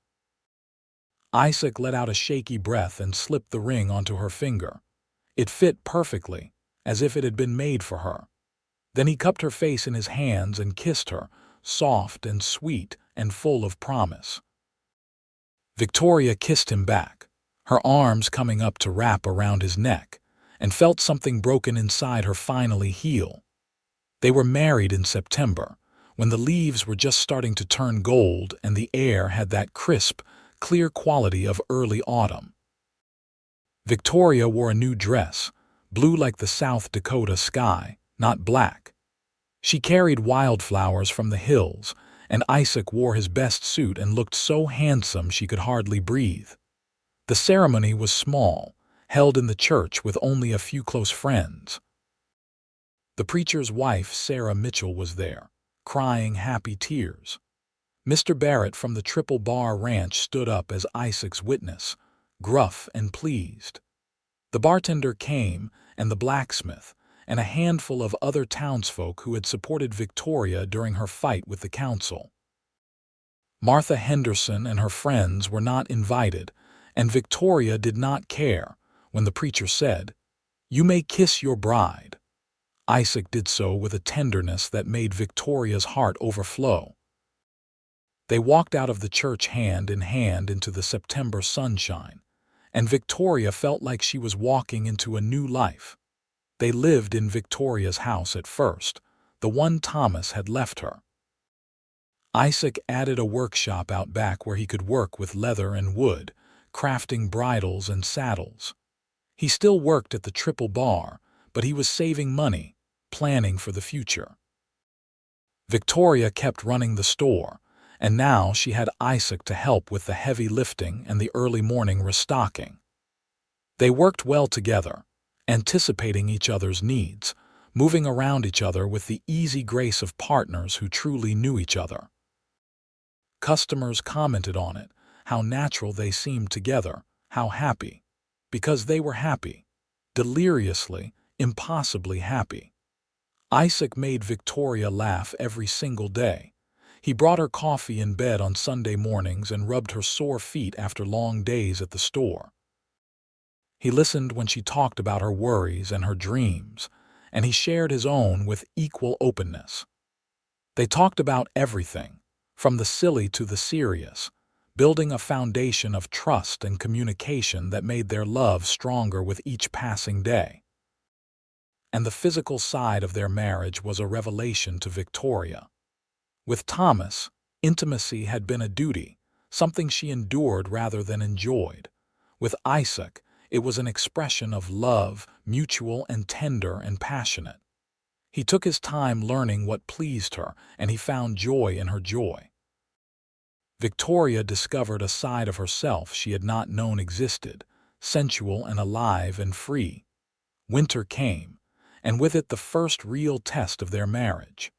Isaac let out a shaky breath and slipped the ring onto her finger. It fit perfectly, as if it had been made for her. Then he cupped her face in his hands and kissed her, soft and sweet and full of promise. Victoria kissed him back, her arms coming up to wrap around his neck, and felt something broken inside her finally heal. They were married in September, when the leaves were just starting to turn gold and the air had that crisp, clear quality of early autumn. Victoria wore a new dress, blue like the South Dakota sky, not black. She carried wildflowers from the hills, and Isaac wore his best suit and looked so handsome she could hardly breathe. The ceremony was small, held in the church with only a few close friends. The preacher's wife, Sarah Mitchell, was there, crying happy tears. Mr. Barrett from the Triple Bar Ranch stood up as Isaac's witness, gruff and pleased. The bartender came, and the blacksmith, and a handful of other townsfolk who had supported Victoria during her fight with the council. Martha Henderson and her friends were not invited, And Victoria did not care when the preacher said, "You may kiss your bride." Isaac did so with a tenderness that made Victoria's heart overflow. They walked out of the church hand in hand into the September sunshine, and Victoria felt like she was walking into a new life. They lived in Victoria's house at first, the one Thomas had left her. Isaac added a workshop out back where he could work with leather and wood, crafting bridles and saddles. He still worked at the Triple Bar, but he was saving money, planning for the future. Victoria kept running the store, and now she had Isaac to help with the heavy lifting and the early morning restocking. They worked well together, anticipating each other's needs, moving around each other with the easy grace of partners who truly knew each other. Customers commented on it, how natural they seemed together, how happy. Because they were happy. Deliriously, impossibly happy. Isaac made Victoria laugh every single day. He brought her coffee in bed on Sunday mornings and rubbed her sore feet after long days at the store. He listened when she talked about her worries and her dreams, and he shared his own with equal openness. They talked about everything, from the silly to the serious, building a foundation of trust and communication that made their love stronger with each passing day. And the physical side of their marriage was a revelation to Victoria. With Thomas, intimacy had been a duty, something she endured rather than enjoyed. With Isaac, it was an expression of love, mutual and tender and passionate. He took his time learning what pleased her, and he found joy in her joy. Victoria discovered a side of herself she had not known existed, sensual and alive and free. Winter came, and with it the first real test of their marriage.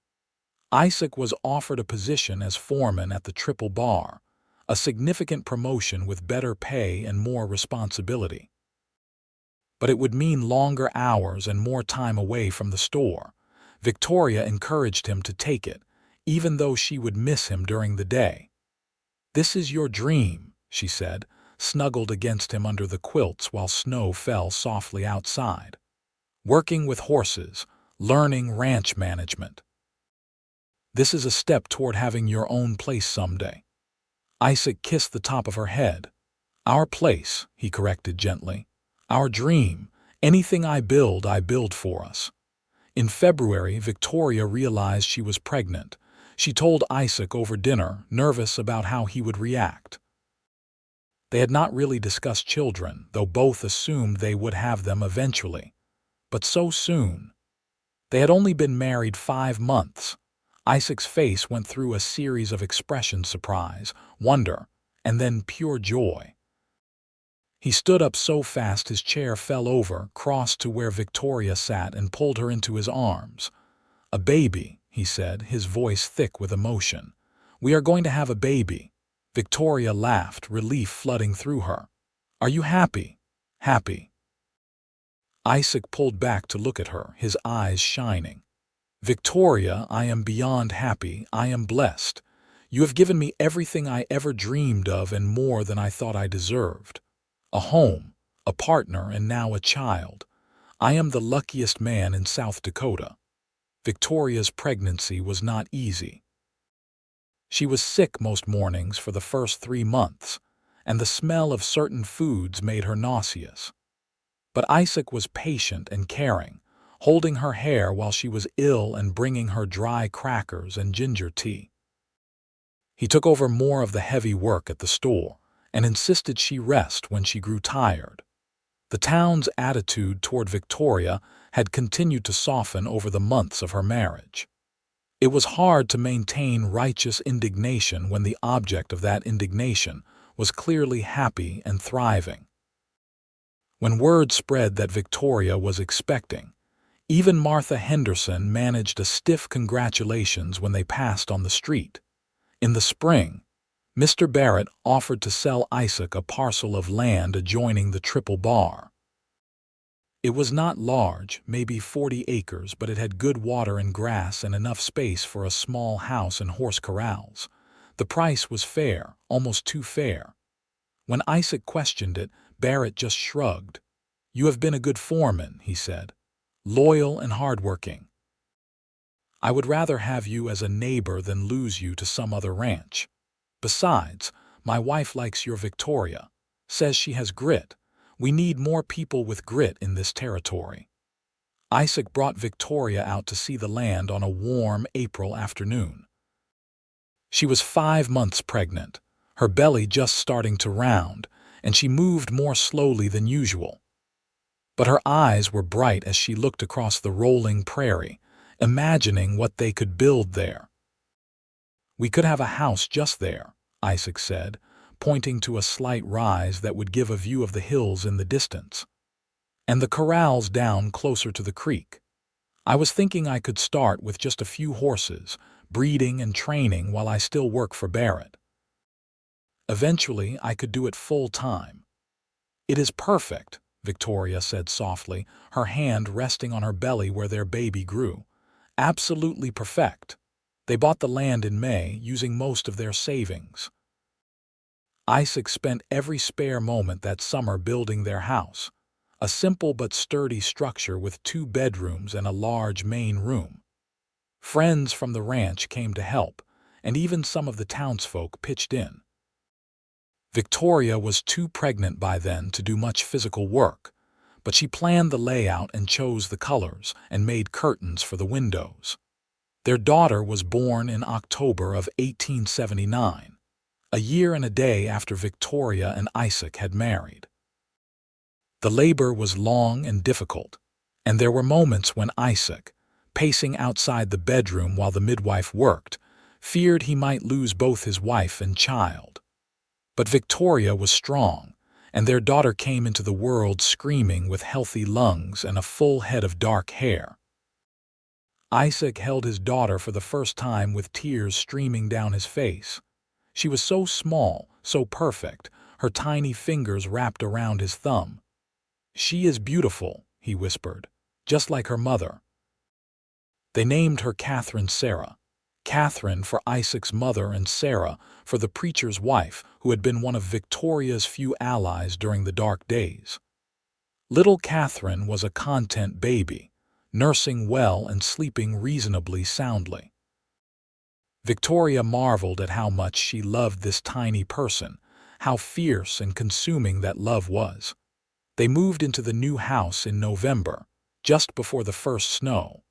Isaac was offered a position as foreman at the Triple Bar, a significant promotion with better pay and more responsibility. But it would mean longer hours and more time away from the store. Victoria encouraged him to take it, even though she would miss him during the day. "This is your dream," she said, snuggled against him under the quilts while snow fell softly outside. "Working with horses, learning ranch management. This is a step toward having your own place someday." Isaac kissed the top of her head. "Our place," he corrected gently. "Our dream. Anything I build for us." In February, Victoria realized she was pregnant. She told Isaac over dinner, nervous about how he would react. They had not really discussed children, though both assumed they would have them eventually. But so soon. They had only been married 5 months. Isaac's face went through a series of expressions: surprise, wonder, and then pure joy. He stood up so fast his chair fell over, crossed to where Victoria sat, and pulled her into his arms. "A baby," he said, his voice thick with emotion. "We are going to have a baby." Victoria laughed, relief flooding through her. "Are you happy?" "Happy." Isaac pulled back to look at her, his eyes shining. "Victoria, I am beyond happy. I am blessed. You have given me everything I ever dreamed of and more than I thought I deserved. A home, a partner, and now a child. I am the luckiest man in South Dakota." Victoria's pregnancy was not easy. She was sick most mornings for the first 3 months, and the smell of certain foods made her nauseous. But Isaac was patient and caring, holding her hair while she was ill and bringing her dry crackers and ginger tea. He took over more of the heavy work at the store and insisted she rest when she grew tired. The town's attitude toward Victoria had continued to soften over the months of her marriage. It was hard to maintain righteous indignation when the object of that indignation was clearly happy and thriving. When word spread that Victoria was expecting, even Martha Henderson managed a stiff congratulations when they passed on the street. In the spring, Mr. Barrett offered to sell Isaac a parcel of land adjoining the Triple Bar. It was not large, maybe 40 acres, but it had good water and grass and enough space for a small house and horse corrals. The price was fair, almost too fair. When Isaac questioned it, Barrett just shrugged. "You have been a good foreman," he said. "Loyal and hardworking. I would rather have you as a neighbor than lose you to some other ranch. Besides, my wife likes your Victoria. Says she has grit. We need more people with grit in this territory." Isaac brought Victoria out to see the land on a warm April afternoon. She was 5 months pregnant, her belly just starting to round, and she moved more slowly than usual. But her eyes were bright as she looked across the rolling prairie, imagining what they could build there. "We could have a house just there," Isaac said, pointing to a slight rise that would give a view of the hills in the distance. "And the corrals down closer to the creek. I was thinking I could start with just a few horses, breeding and training while I still work for Barrett. Eventually, I could do it full time." "It is perfect," Victoria said softly, her hand resting on her belly where their baby grew. "Absolutely perfect." They bought the land in May, using most of their savings. Isaac spent every spare moment that summer building their house, a simple but sturdy structure with 2 bedrooms and a large main room. Friends from the ranch came to help, and even some of the townsfolk pitched in. Victoria was too pregnant by then to do much physical work, but she planned the layout and chose the colors and made curtains for the windows. Their daughter was born in October of 1879, a year and a day after Victoria and Isaac had married. The labor was long and difficult, and there were moments when Isaac, pacing outside the bedroom while the midwife worked, feared he might lose both his wife and child. But Victoria was strong, and their daughter came into the world screaming with healthy lungs and a full head of dark hair. Isaac held his daughter for the first time with tears streaming down his face. She was so small, so perfect, her tiny fingers wrapped around his thumb. "She is beautiful," he whispered, "just like her mother." They named her Catherine Sarah. Catherine for Isaac's mother and Sarah for the preacher's wife, who had been one of Victoria's few allies during the dark days. Little Catherine was a content baby, nursing well and sleeping reasonably soundly. Victoria marveled at how much she loved this tiny person, how fierce and consuming that love was. They moved into the new house in November, just before the first snow.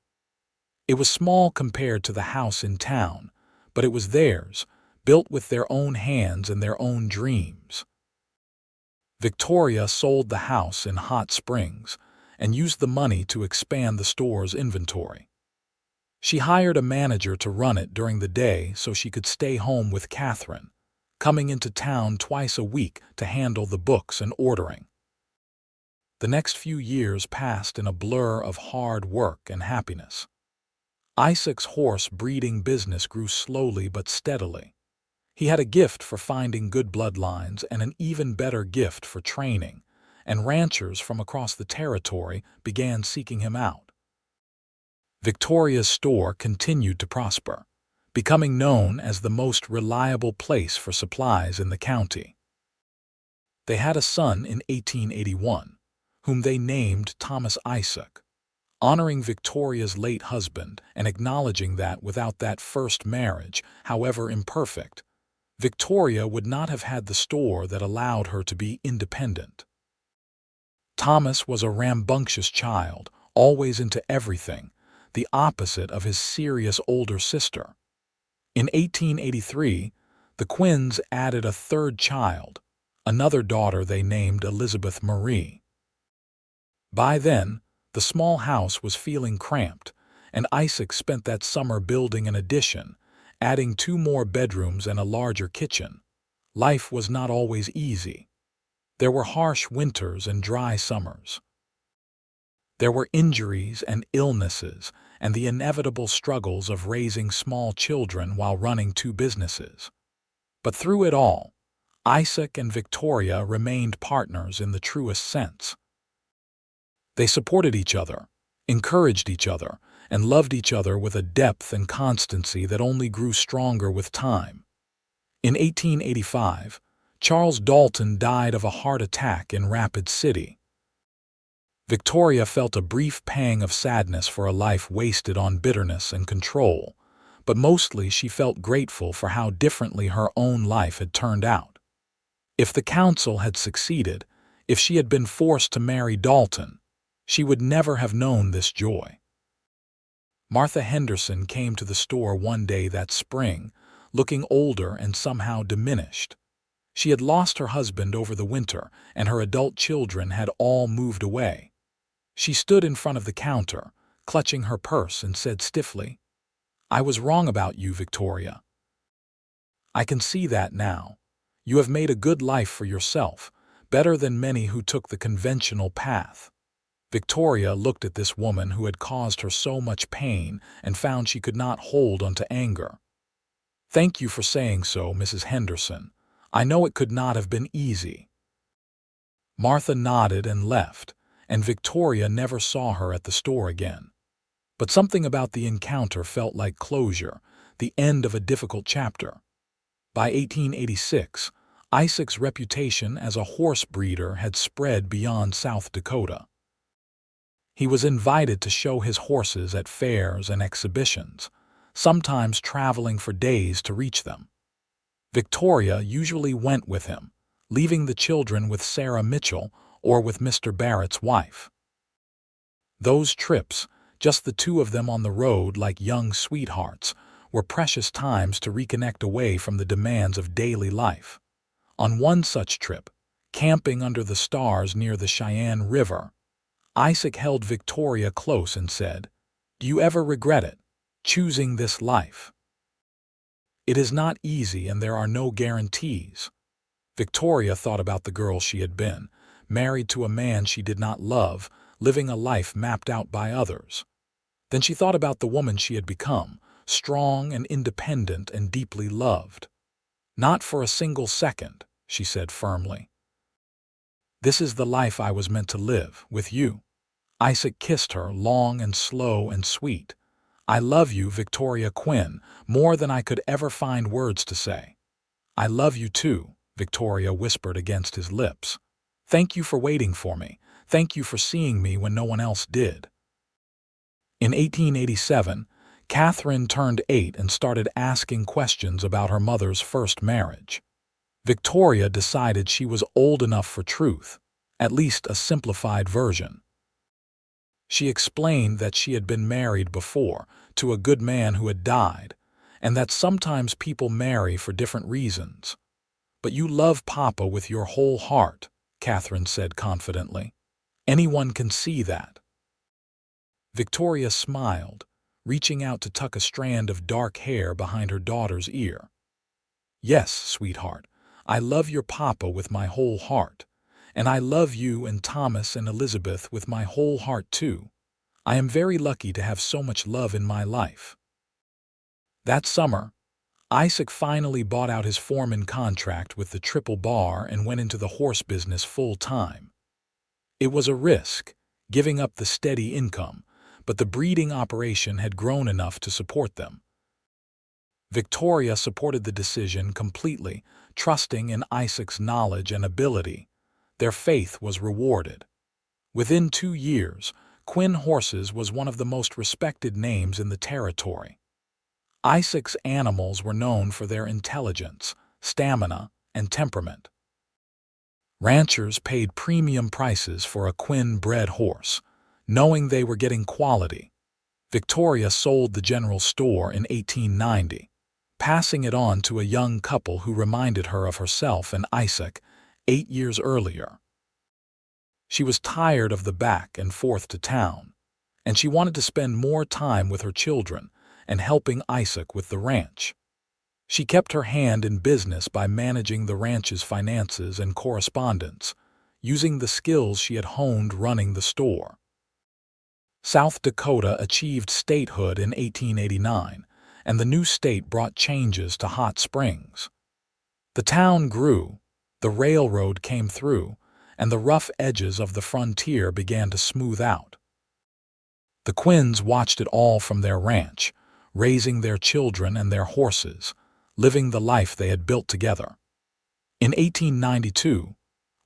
It was small compared to the house in town, but it was theirs, built with their own hands and their own dreams. Victoria sold the house in Hot Springs and used the money to expand the store's inventory. She hired a manager to run it during the day so she could stay home with Catherine, coming into town twice a week to handle the books and ordering. The next few years passed in a blur of hard work and happiness. Isaac's horse breeding business grew slowly but steadily. He had a gift for finding good bloodlines and an even better gift for training, and ranchers from across the territory began seeking him out. Victoria's store continued to prosper, becoming known as the most reliable place for supplies in the county. They had a son in 1881, whom they named Thomas Isaac, honoring Victoria's late husband and acknowledging that without that first marriage, however imperfect, Victoria would not have had the store that allowed her to be independent. Thomas was a rambunctious child, always into everything, the opposite of his serious older sister. In 1883, the Quinns added a 3rd child, another daughter they named Elizabeth Marie. By then, the small house was feeling cramped, and Isaac spent that summer building an addition, adding 2 more bedrooms and a larger kitchen. Life was not always easy. There were harsh winters and dry summers. There were injuries and illnesses and the inevitable struggles of raising small children while running 2 businesses. But through it all, Isaac and Victoria remained partners in the truest sense. They supported each other, encouraged each other, and loved each other with a depth and constancy that only grew stronger with time. In 1885, Charles Dalton died of a heart attack in Rapid City. Victoria felt a brief pang of sadness for a life wasted on bitterness and control, but mostly she felt grateful for how differently her own life had turned out. If the council had succeeded, if she had been forced to marry Dalton, she would never have known this joy. Martha Henderson came to the store one day that spring, looking older and somehow diminished. She had lost her husband over the winter, and her adult children had all moved away. She stood in front of the counter, clutching her purse, and said stiffly, "I was wrong about you, Victoria. I can see that now. You have made a good life for yourself, better than many who took the conventional path." Victoria looked at this woman who had caused her so much pain and found she could not hold onto anger. "Thank you for saying so, Mrs. Henderson. I know it could not have been easy." Martha nodded and left, and Victoria never saw her at the store again. But something about the encounter felt like closure, the end of a difficult chapter. By 1886, Isaac's reputation as a horse breeder had spread beyond South Dakota. He was invited to show his horses at fairs and exhibitions, sometimes traveling for days to reach them. Victoria usually went with him, leaving the children with Sarah Mitchell or with Mr. Barrett's wife. Those trips, just the two of them on the road like young sweethearts, were precious times to reconnect away from the demands of daily life. On one such trip, camping under the stars near the Cheyenne River, Isaac held Victoria close and said, "Do you ever regret it, choosing this life? It is not easy and there are no guarantees." Victoria thought about the girl she had been, married to a man she did not love, living a life mapped out by others. Then she thought about the woman she had become, strong and independent and deeply loved. "Not for a single second," she said firmly. "This is the life I was meant to live, with you." Isaac kissed her, long and slow and sweet. "I love you, Victoria Quinn, more than I could ever find words to say." "I love you too," Victoria whispered against his lips. "Thank you for waiting for me. Thank you for seeing me when no one else did." In 1887, Catherine turned 8 and started asking questions about her mother's first marriage. Victoria decided she was old enough for truth, at least a simplified version. She explained that she had been married before, to a good man who had died, and that sometimes people marry for different reasons. "But you love Papa with your whole heart," Catherine said confidently. "Anyone can see that." Victoria smiled, reaching out to tuck a strand of dark hair behind her daughter's ear. "Yes, sweetheart, I love your Papa with my whole heart, and I love you and Thomas and Elizabeth with my whole heart too. I am very lucky to have so much love in my life." That summer, Isaac finally bought out his foreman contract with the Triple Bar and went into the horse business full-time. It was a risk, giving up the steady income, but the breeding operation had grown enough to support them. Victoria supported the decision completely, trusting in Isaac's knowledge and ability. Their faith was rewarded. Within 2 years, Quinn Horses was one of the most respected names in the territory. Isaac's animals were known for their intelligence, stamina, and temperament. Ranchers paid premium prices for a Quinn-bred horse, knowing they were getting quality. Victoria sold the general store in 1890, passing it on to a young couple who reminded her of herself and Isaac 8 years earlier. She was tired of the back and forth to town, and she wanted to spend more time with her children and helping Isaac with the ranch. She kept her hand in business by managing the ranch's finances and correspondence, using the skills she had honed running the store. South Dakota achieved statehood in 1889, and the new state brought changes to Hot Springs. The town grew, the railroad came through, and the rough edges of the frontier began to smooth out. The Quinns watched it all from their ranch, raising their children and their horses, living the life they had built together. In 1892,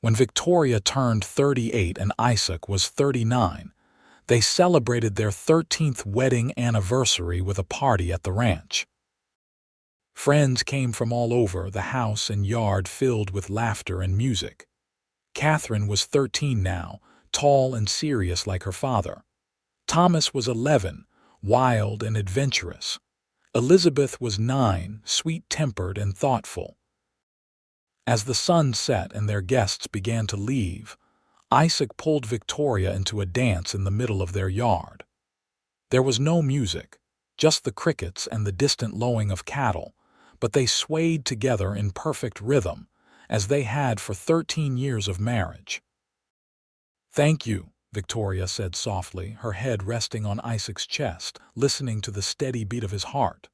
when Victoria turned 38 and Isaac was 39, they celebrated their 13th wedding anniversary with a party at the ranch. Friends came from all over, the house and yard filled with laughter and music. Catherine was 13 now, tall and serious like her father. Thomas was 11, wild and adventurous. Elizabeth was 9, sweet-tempered and thoughtful. As the sun set and their guests began to leave, Isaac pulled Victoria into a dance in the middle of their yard. There was no music, just the crickets and the distant lowing of cattle, but they swayed together in perfect rhythm, as they had for 13 years of marriage. "Thank you," Victoria said softly, her head resting on Isaac's chest, listening to the steady beat of his heart.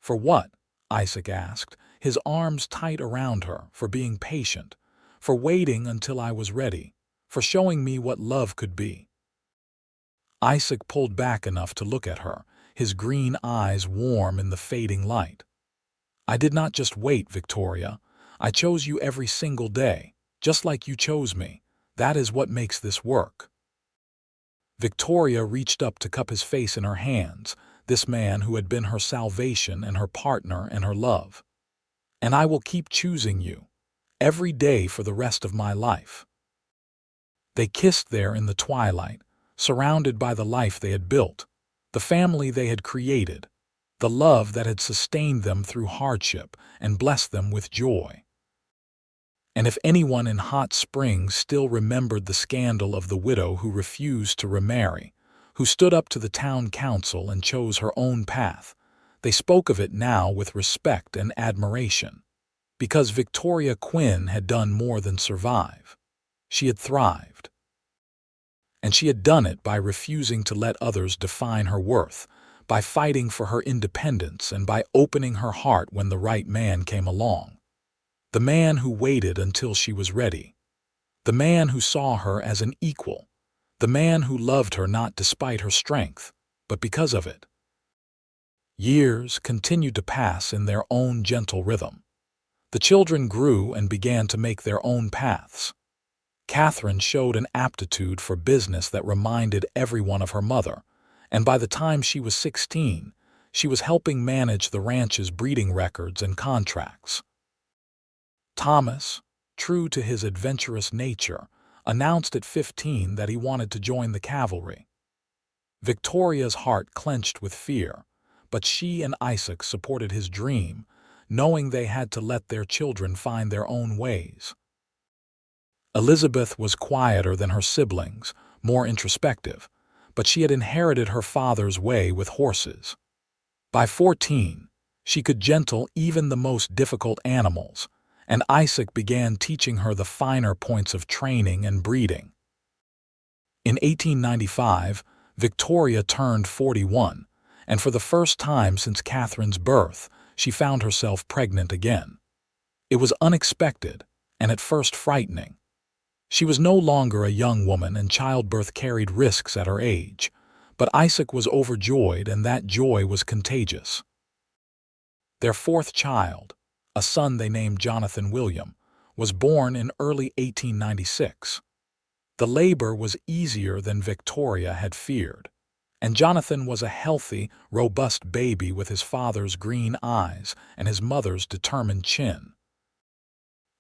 "For what?" Isaac asked, his arms tight around her, "for being patient, for waiting until I was ready, for showing me what love could be." Isaac pulled back enough to look at her, his green eyes warm in the fading light. "I did not just wait, Victoria. I chose you every single day, just like you chose me. That is what makes this work." Victoria reached up to cup his face in her hands, this man who had been her salvation and her partner and her love. "And I will keep choosing you, every day for the rest of my life." They kissed there in the twilight, surrounded by the life they had built, the family they had created, the love that had sustained them through hardship and blessed them with joy. And if anyone in Hot Springs still remembered the scandal of the widow who refused to remarry, who stood up to the town council and chose her own path, they spoke of it now with respect and admiration. Because Victoria Quinn had done more than survive. She had thrived. And she had done it by refusing to let others define her worth, by fighting for her independence, and by opening her heart when the right man came along. The man who waited until she was ready. The man who saw her as an equal. The man who loved her not despite her strength, but because of it. Years continued to pass in their own gentle rhythm. The children grew and began to make their own paths. Catherine showed an aptitude for business that reminded everyone of her mother, and by the time she was 16, she was helping manage the ranch's breeding records and contracts. Thomas, true to his adventurous nature, announced at 15 that he wanted to join the cavalry. Victoria's heart clenched with fear, but she and Isaac supported his dream, knowing they had to let their children find their own ways. Elizabeth was quieter than her siblings, more introspective, but she had inherited her father's way with horses. By 14, she could gentle even the most difficult animals, and Isaac began teaching her the finer points of training and breeding. In 1895, Victoria turned 41, and for the first time since Catherine's birth, she found herself pregnant again. It was unexpected, and at first frightening. She was no longer a young woman, and childbirth carried risks at her age, but Isaac was overjoyed, and that joy was contagious. Their fourth child, a son they named Jonathan William, was born in early 1896. The labor was easier than Victoria had feared, and Jonathan was a healthy, robust baby with his father's green eyes and his mother's determined chin.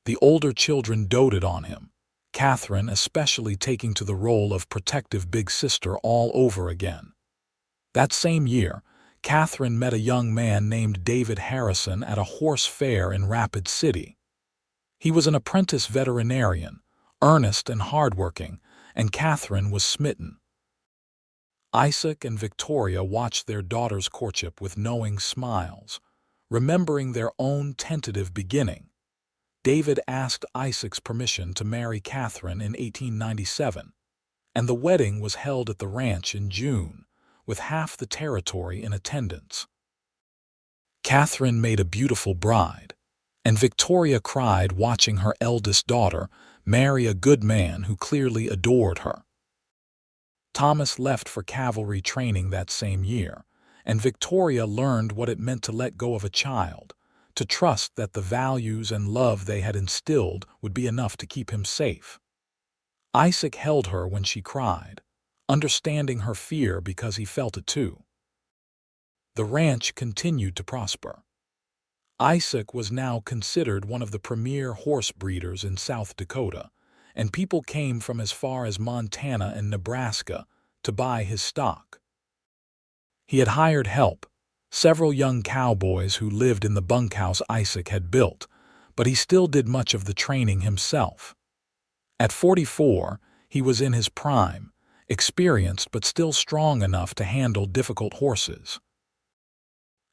The older children doted on him, Catherine especially taking to the role of protective big sister all over again. That same year, Catherine met a young man named David Harrison at a horse fair in Rapid City. He was an apprentice veterinarian, earnest and hardworking, and Catherine was smitten. Isaac and Victoria watched their daughter's courtship with knowing smiles, remembering their own tentative beginning. David asked Isaac's permission to marry Catherine in 1897, and the wedding was held at the ranch in June, with half the territory in attendance. Catherine made a beautiful bride, and Victoria cried watching her eldest daughter marry a good man who clearly adored her. Thomas left for cavalry training that same year, and Victoria learned what it meant to let go of a child, to trust that the values and love they had instilled would be enough to keep him safe. Isaac held her when she cried, understanding her fear because he felt it too. The ranch continued to prosper. Isaac was now considered one of the premier horse breeders in South Dakota, and people came from as far as Montana and Nebraska to buy his stock. He had hired help, several young cowboys who lived in the bunkhouse Isaac had built, but he still did much of the training himself. At 44, he was in his prime, experienced but still strong enough to handle difficult horses.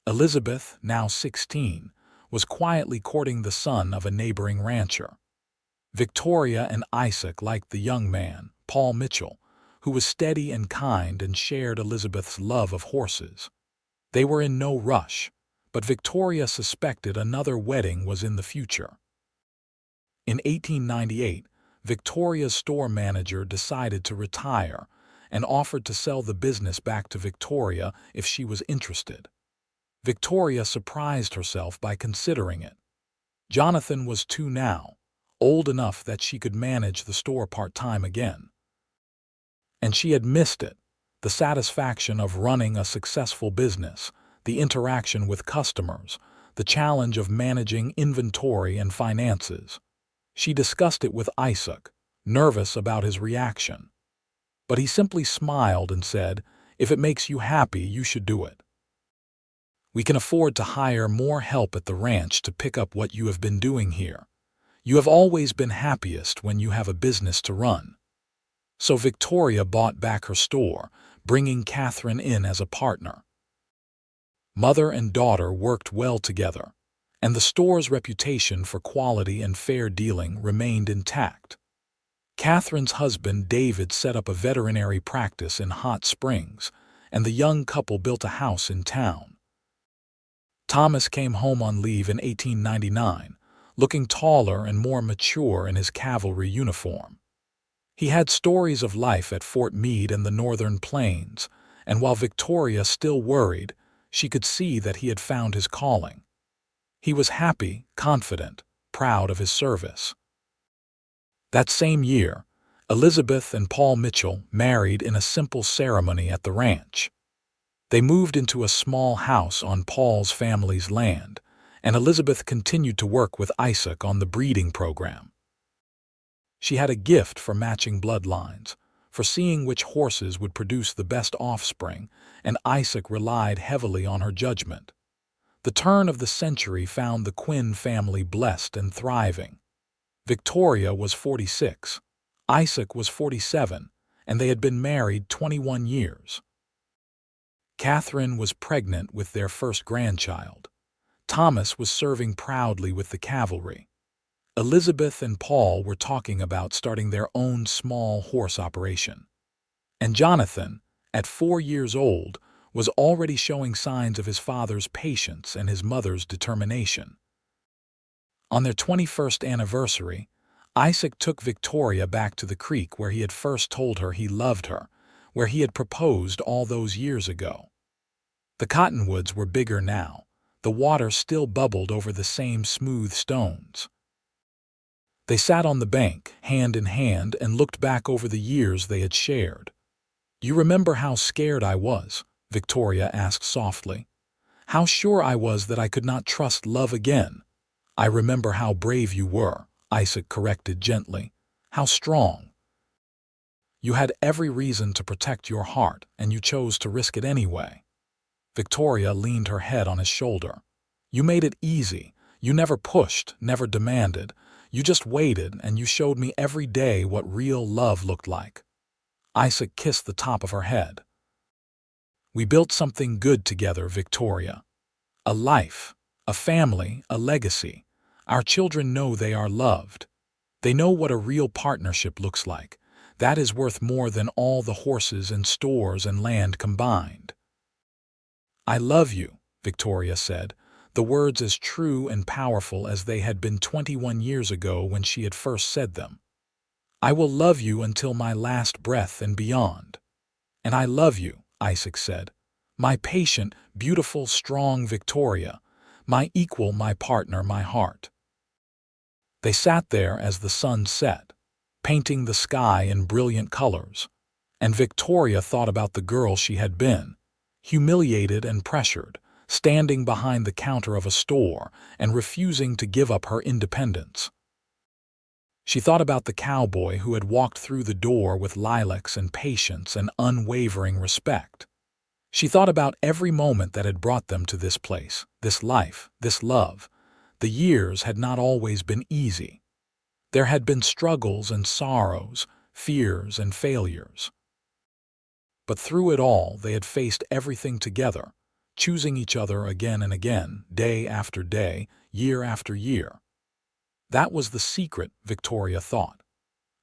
Elizabeth, now 16, was quietly courting the son of a neighboring rancher. Victoria and Isaac liked the young man, Paul Mitchell, who was steady and kind and shared Elizabeth's love of horses. They were in no rush, but Victoria suspected another wedding was in the future. In 1898, Victoria's store manager decided to retire and offered to sell the business back to Victoria if she was interested. Victoria surprised herself by considering it. Jonathan was 2 now, old enough that she could manage the store part-time again. And she had missed it, the satisfaction of running a successful business, the interaction with customers, the challenge of managing inventory and finances. She discussed it with Isaac, nervous about his reaction. But he simply smiled and said, "If it makes you happy, you should do it. We can afford to hire more help at the ranch to pick up what you have been doing here. You have always been happiest when you have a business to run." So Victoria bought back her store, bringing Catherine in as a partner. Mother and daughter worked well together, and the store's reputation for quality and fair dealing remained intact. Catherine's husband David set up a veterinary practice in Hot Springs, and the young couple built a house in town. Thomas came home on leave in 1899, looking taller and more mature in his cavalry uniform. He had stories of life at Fort Meade and the Northern Plains, and while Victoria still worried, she could see that he had found his calling. He was happy, confident, proud of his service. That same year, Elizabeth and Paul Mitchell married in a simple ceremony at the ranch. They moved into a small house on Paul's family's land, and Elizabeth continued to work with Isaac on the breeding program. She had a gift for matching bloodlines, for seeing which horses would produce the best offspring, and Isaac relied heavily on her judgment. The turn of the century found the Quinn family blessed and thriving. Victoria was 46, Isaac was 47, and they had been married 21 years. Catherine was pregnant with their first grandchild. Thomas was serving proudly with the cavalry. Elizabeth and Paul were talking about starting their own small horse operation. And Jonathan, at 4 years old, was already showing signs of his father's patience and his mother's determination. On their 21st anniversary, Isaac took Victoria back to the creek where he had first told her he loved her, where he had proposed all those years ago. The cottonwoods were bigger now. The water still bubbled over the same smooth stones. They sat on the bank, hand in hand, and looked back over the years they had shared. "You remember how scared I was?" Victoria asked softly. "How sure I was that I could not trust love again." "I remember how brave you were," Isaac corrected gently. "How strong. You had every reason to protect your heart, and you chose to risk it anyway." Victoria leaned her head on his shoulder. "You made it easy. You never pushed, never demanded. You just waited, and you showed me every day what real love looked like." Isaac kissed the top of her head. "We built something good together, Victoria. A life, a family, a legacy. Our children know they are loved. They know what a real partnership looks like. That is worth more than all the horses and stores and land combined." "I love you," Victoria said, the words as true and powerful as they had been 21 years ago when she had first said them. "I will love you until my last breath and beyond." "And I love you," Isaac said. "My patient, beautiful, strong Victoria, my equal, my partner, my heart. They sat there as the sun set, painting the sky in brilliant colors, and Victoria thought about the girl she had been, humiliated and pressured, standing behind the counter of a store and refusing to give up her independence. She thought about the cowboy who had walked through the door with lilacs and patience and unwavering respect. She thought about every moment that had brought them to this place, this life, this love. The years had not always been easy. There had been struggles and sorrows, fears and failures. But through it all, they had faced everything together, choosing each other again and again, day after day, year after year. That was the secret, Victoria thought.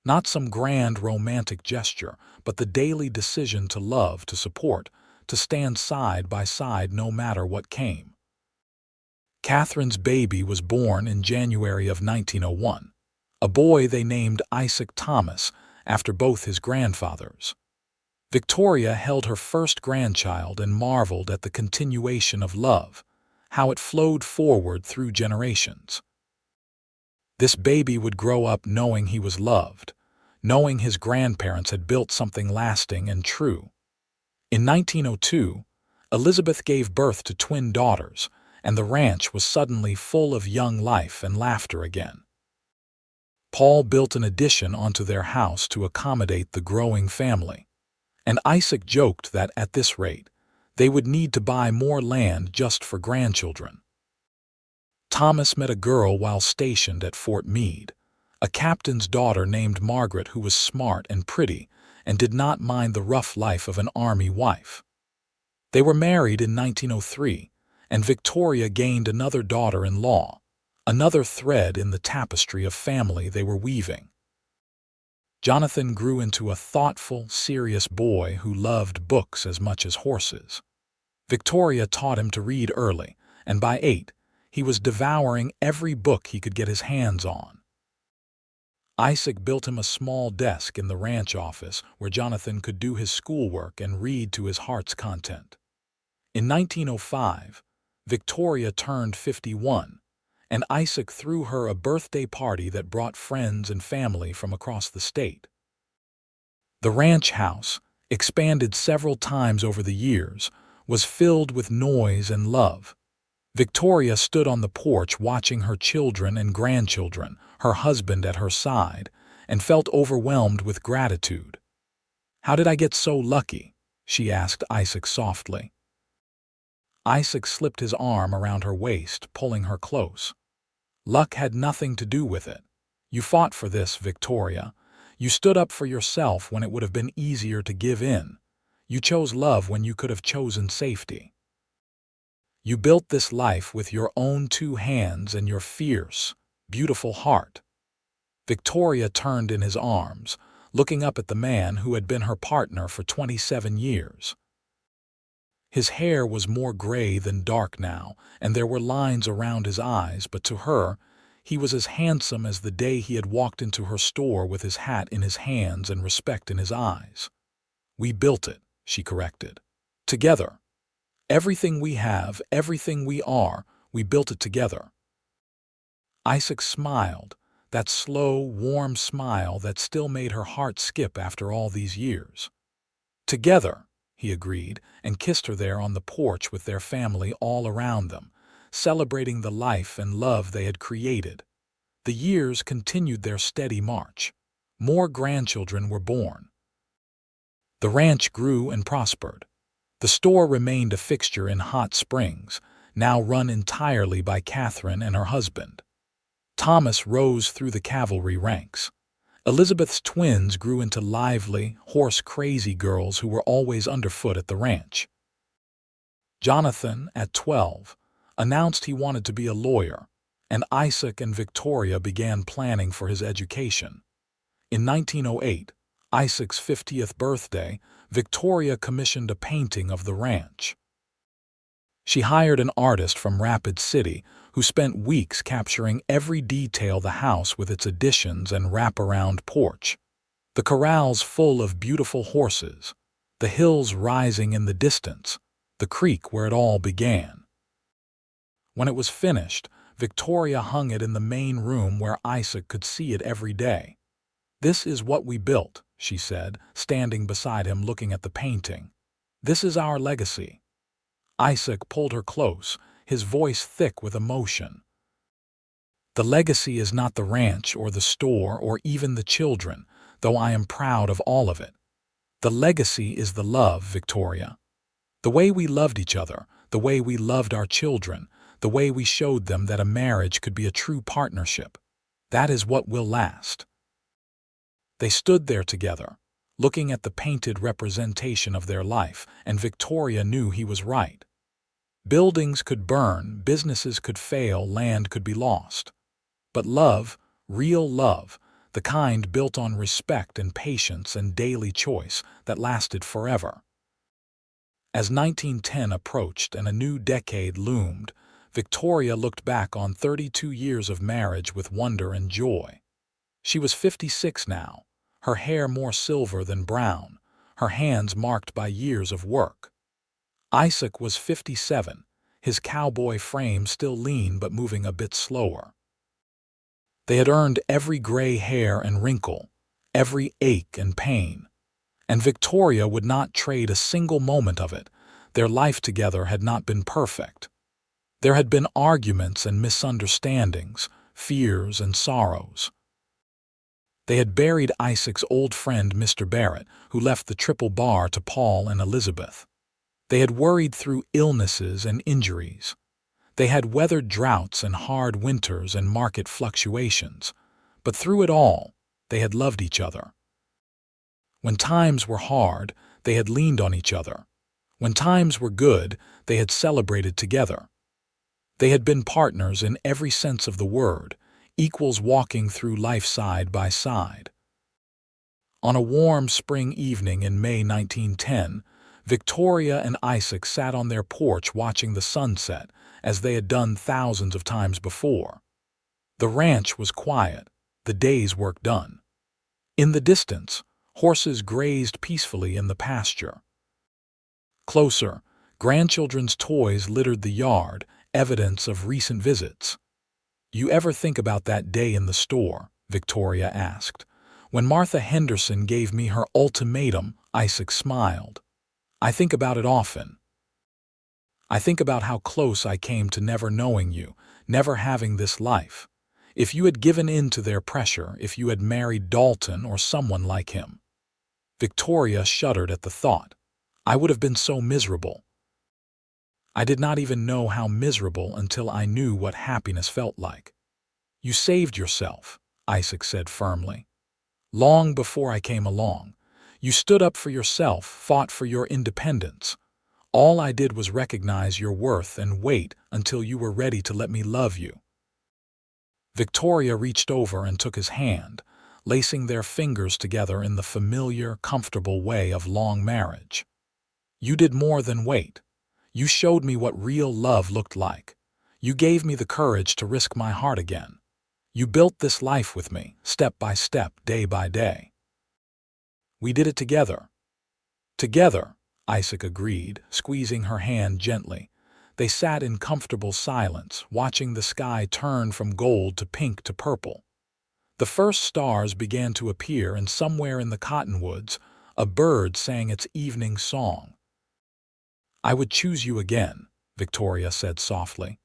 Not some grand romantic gesture, but the daily decision to love, to support, to stand side by side no matter what came. Catherine's baby was born in January of 1901, a boy they named Isaac Thomas after both his grandfathers. Victoria held her first grandchild and marveled at the continuation of love, how it flowed forward through generations. This baby would grow up knowing he was loved, knowing his grandparents had built something lasting and true. In 1902, Elizabeth gave birth to twin daughters, and the ranch was suddenly full of young life and laughter again. Paul built an addition onto their house to accommodate the growing family, and Isaac joked that at this rate, they would need to buy more land just for grandchildren. Thomas met a girl while stationed at Fort Meade, a captain's daughter named Margaret who was smart and pretty and did not mind the rough life of an army wife. They were married in 1903, and Victoria gained another daughter-in-law, another thread in the tapestry of family they were weaving. Jonathan grew into a thoughtful, serious boy who loved books as much as horses. Victoria taught him to read early, and by 8, he was devouring every book he could get his hands on. Isaac built him a small desk in the ranch office where Jonathan could do his schoolwork and read to his heart's content. In 1905, Victoria turned 51, and Isaac threw her a birthday party that brought friends and family from across the state. The ranch house, expanded several times over the years, was filled with noise and love. Victoria stood on the porch watching her children and grandchildren, her husband at her side, and felt overwhelmed with gratitude. "How did I get so lucky?" she asked Isaac softly. Isaac slipped his arm around her waist, pulling her close. "Luck had nothing to do with it. You fought for this, Victoria. You stood up for yourself when it would have been easier to give in. You chose love when you could have chosen safety. You built this life with your own 2 hands and your fierce, beautiful heart." Victoria turned in his arms, looking up at the man who had been her partner for 27 years. His hair was more gray than dark now, and there were lines around his eyes, but to her, he was as handsome as the day he had walked into her store with his hat in his hands and respect in his eyes. "We built it," she corrected. "Together. Everything we have, everything we are, we built it together." Isaac smiled, that slow, warm smile that still made her heart skip after all these years. "Together," he agreed, and kissed her there on the porch with their family all around them, celebrating the life and love they had created. The years continued their steady march. More grandchildren were born. The ranch grew and prospered. The store remained a fixture in Hot Springs, now run entirely by Catherine and her husband. Thomas rose through the cavalry ranks. Elizabeth's twins grew into lively, horse-crazy girls who were always underfoot at the ranch. Jonathan, at 12, announced he wanted to be a lawyer, and Isaac and Victoria began planning for his education. In 1908, Isaac's 50th birthday, Victoria commissioned a painting of the ranch. She hired an artist from Rapid City who spent weeks capturing every detail: the house with its additions and wraparound porch, the corrals full of beautiful horses, the hills rising in the distance, the creek where it all began. When it was finished, Victoria hung it in the main room where Isaac could see it every day. "This is what we built," she said, standing beside him looking at the painting. "This is our legacy." Isaac pulled her close, his voice thick with emotion. "The legacy is not the ranch or the store or even the children, though I am proud of all of it. The legacy is the love, Victoria. The way we loved each other, the way we loved our children, the way we showed them that a marriage could be a true partnership. That is what will last." They stood there together, looking at the painted representation of their life, and Victoria knew he was right. Buildings could burn, businesses could fail, land could be lost. But love, real love, the kind built on respect and patience and daily choice, that lasted forever. As 1910 approached and a new decade loomed, Victoria looked back on 32 years of marriage with wonder and joy. She was 56 now, her hair more silver than brown, her hands marked by years of work. Isaac was 57, his cowboy frame still lean but moving a bit slower. They had earned every gray hair and wrinkle, every ache and pain. And Victoria would not trade a single moment of it. Their life together had not been perfect. There had been arguments and misunderstandings, fears and sorrows. They had buried Isaac's old friend Mr. Barrett, who left the Triple Bar to Paul and Elizabeth. They had worried through illnesses and injuries. They had weathered droughts and hard winters and market fluctuations. But through it all, they had loved each other. When times were hard, they had leaned on each other. When times were good, they had celebrated together. They had been partners in every sense of the word, equals walking through life side by side. On a warm spring evening in May 1910, Victoria and Isaac sat on their porch watching the sunset, as they had done thousands of times before. The ranch was quiet, the day's work done. In the distance, horses grazed peacefully in the pasture. Closer, grandchildren's toys littered the yard, evidence of recent visits. "You ever think about that day in the store?" Victoria asked. "When Martha Henderson gave me her ultimatum," Isaac smiled. "I think about it often. I think about how close I came to never knowing you, never having this life. If you had given in to their pressure, if you had married Dalton or someone like him." Victoria shuddered at the thought. "I would have been so miserable." "I did not even know how miserable until I knew what happiness felt like." "You saved yourself," Isaac said firmly. "Long before I came along. You stood up for yourself, fought for your independence. All I did was recognize your worth and wait until you were ready to let me love you." Victoria reached over and took his hand, lacing their fingers together in the familiar, comfortable way of long marriage. "You did more than wait. You showed me what real love looked like. You gave me the courage to risk my heart again. You built this life with me, step by step, day by day. We did it together." "Together," Isaac agreed, squeezing her hand gently. They sat in comfortable silence, watching the sky turn from gold to pink to purple. The first stars began to appear, and somewhere in the cottonwoods, a bird sang its evening song. "I would choose you again," Victoria said softly.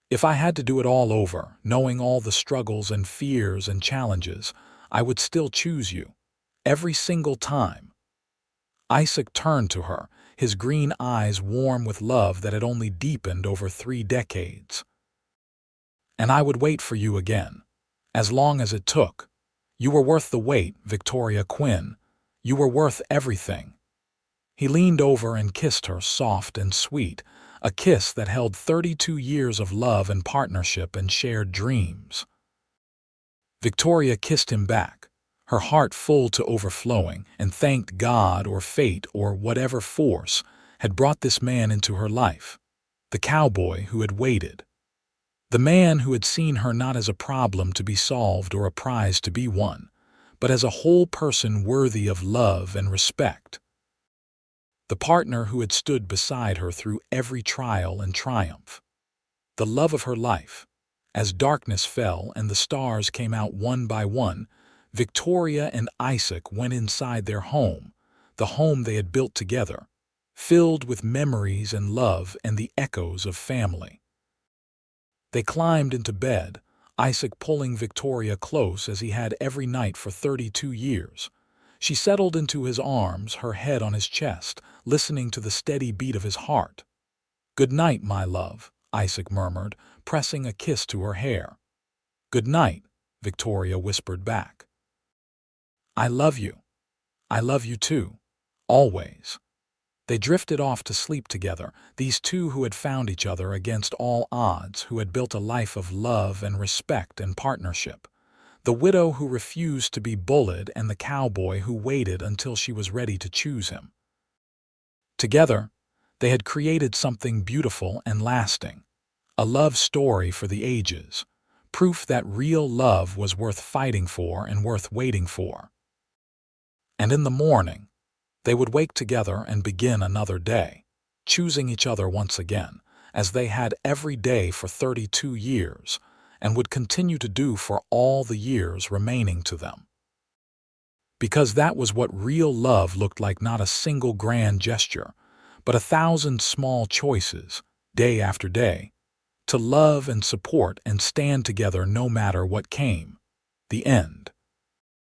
"If I had to do it all over, knowing all the struggles and fears and challenges, I would still choose you. Every single time." Isaac turned to her, his green eyes warm with love that had only deepened over 3 decades. "And I would wait for you again. As long as it took. You were worth the wait, Victoria Quinn. You were worth everything." He leaned over and kissed her, soft and sweet, a kiss that held 32 years of love and partnership and shared dreams. Victoria kissed him back, her heart full to overflowing, and thanked God or fate or whatever force had brought this man into her life, the cowboy who had waited. The man who had seen her not as a problem to be solved or a prize to be won, but as a whole person worthy of love and respect. The partner who had stood beside her through every trial and triumph. the love of her life. As darkness fell and the stars came out one by one, Victoria and Isaac went inside their home, the home they had built together, filled with memories and love and the echoes of family. They climbed into bed, Isaac pulling Victoria close as he had every night for 32 years. She settled into his arms, her head on his chest, listening to the steady beat of his heart. "Good night, my love," Isaac murmured, pressing a kiss to her hair. "Good night," Victoria whispered back. "I love you. I love you too. Always." They drifted off to sleep together, these two who had found each other against all odds, who had built a life of love and respect and partnership. The widow who refused to be bullied and the cowboy who waited until she was ready to choose him. Together, they had created something beautiful and lasting, a love story for the ages, proof that real love was worth fighting for and worth waiting for. And in the morning, they would wake together and begin another day, choosing each other once again, as they had every day for 32 years, and would continue to do for all the years remaining to them. Because that was what real love looked like, not a single grand gesture, but 1,000 small choices, day after day, to love and support and stand together no matter what came. The end.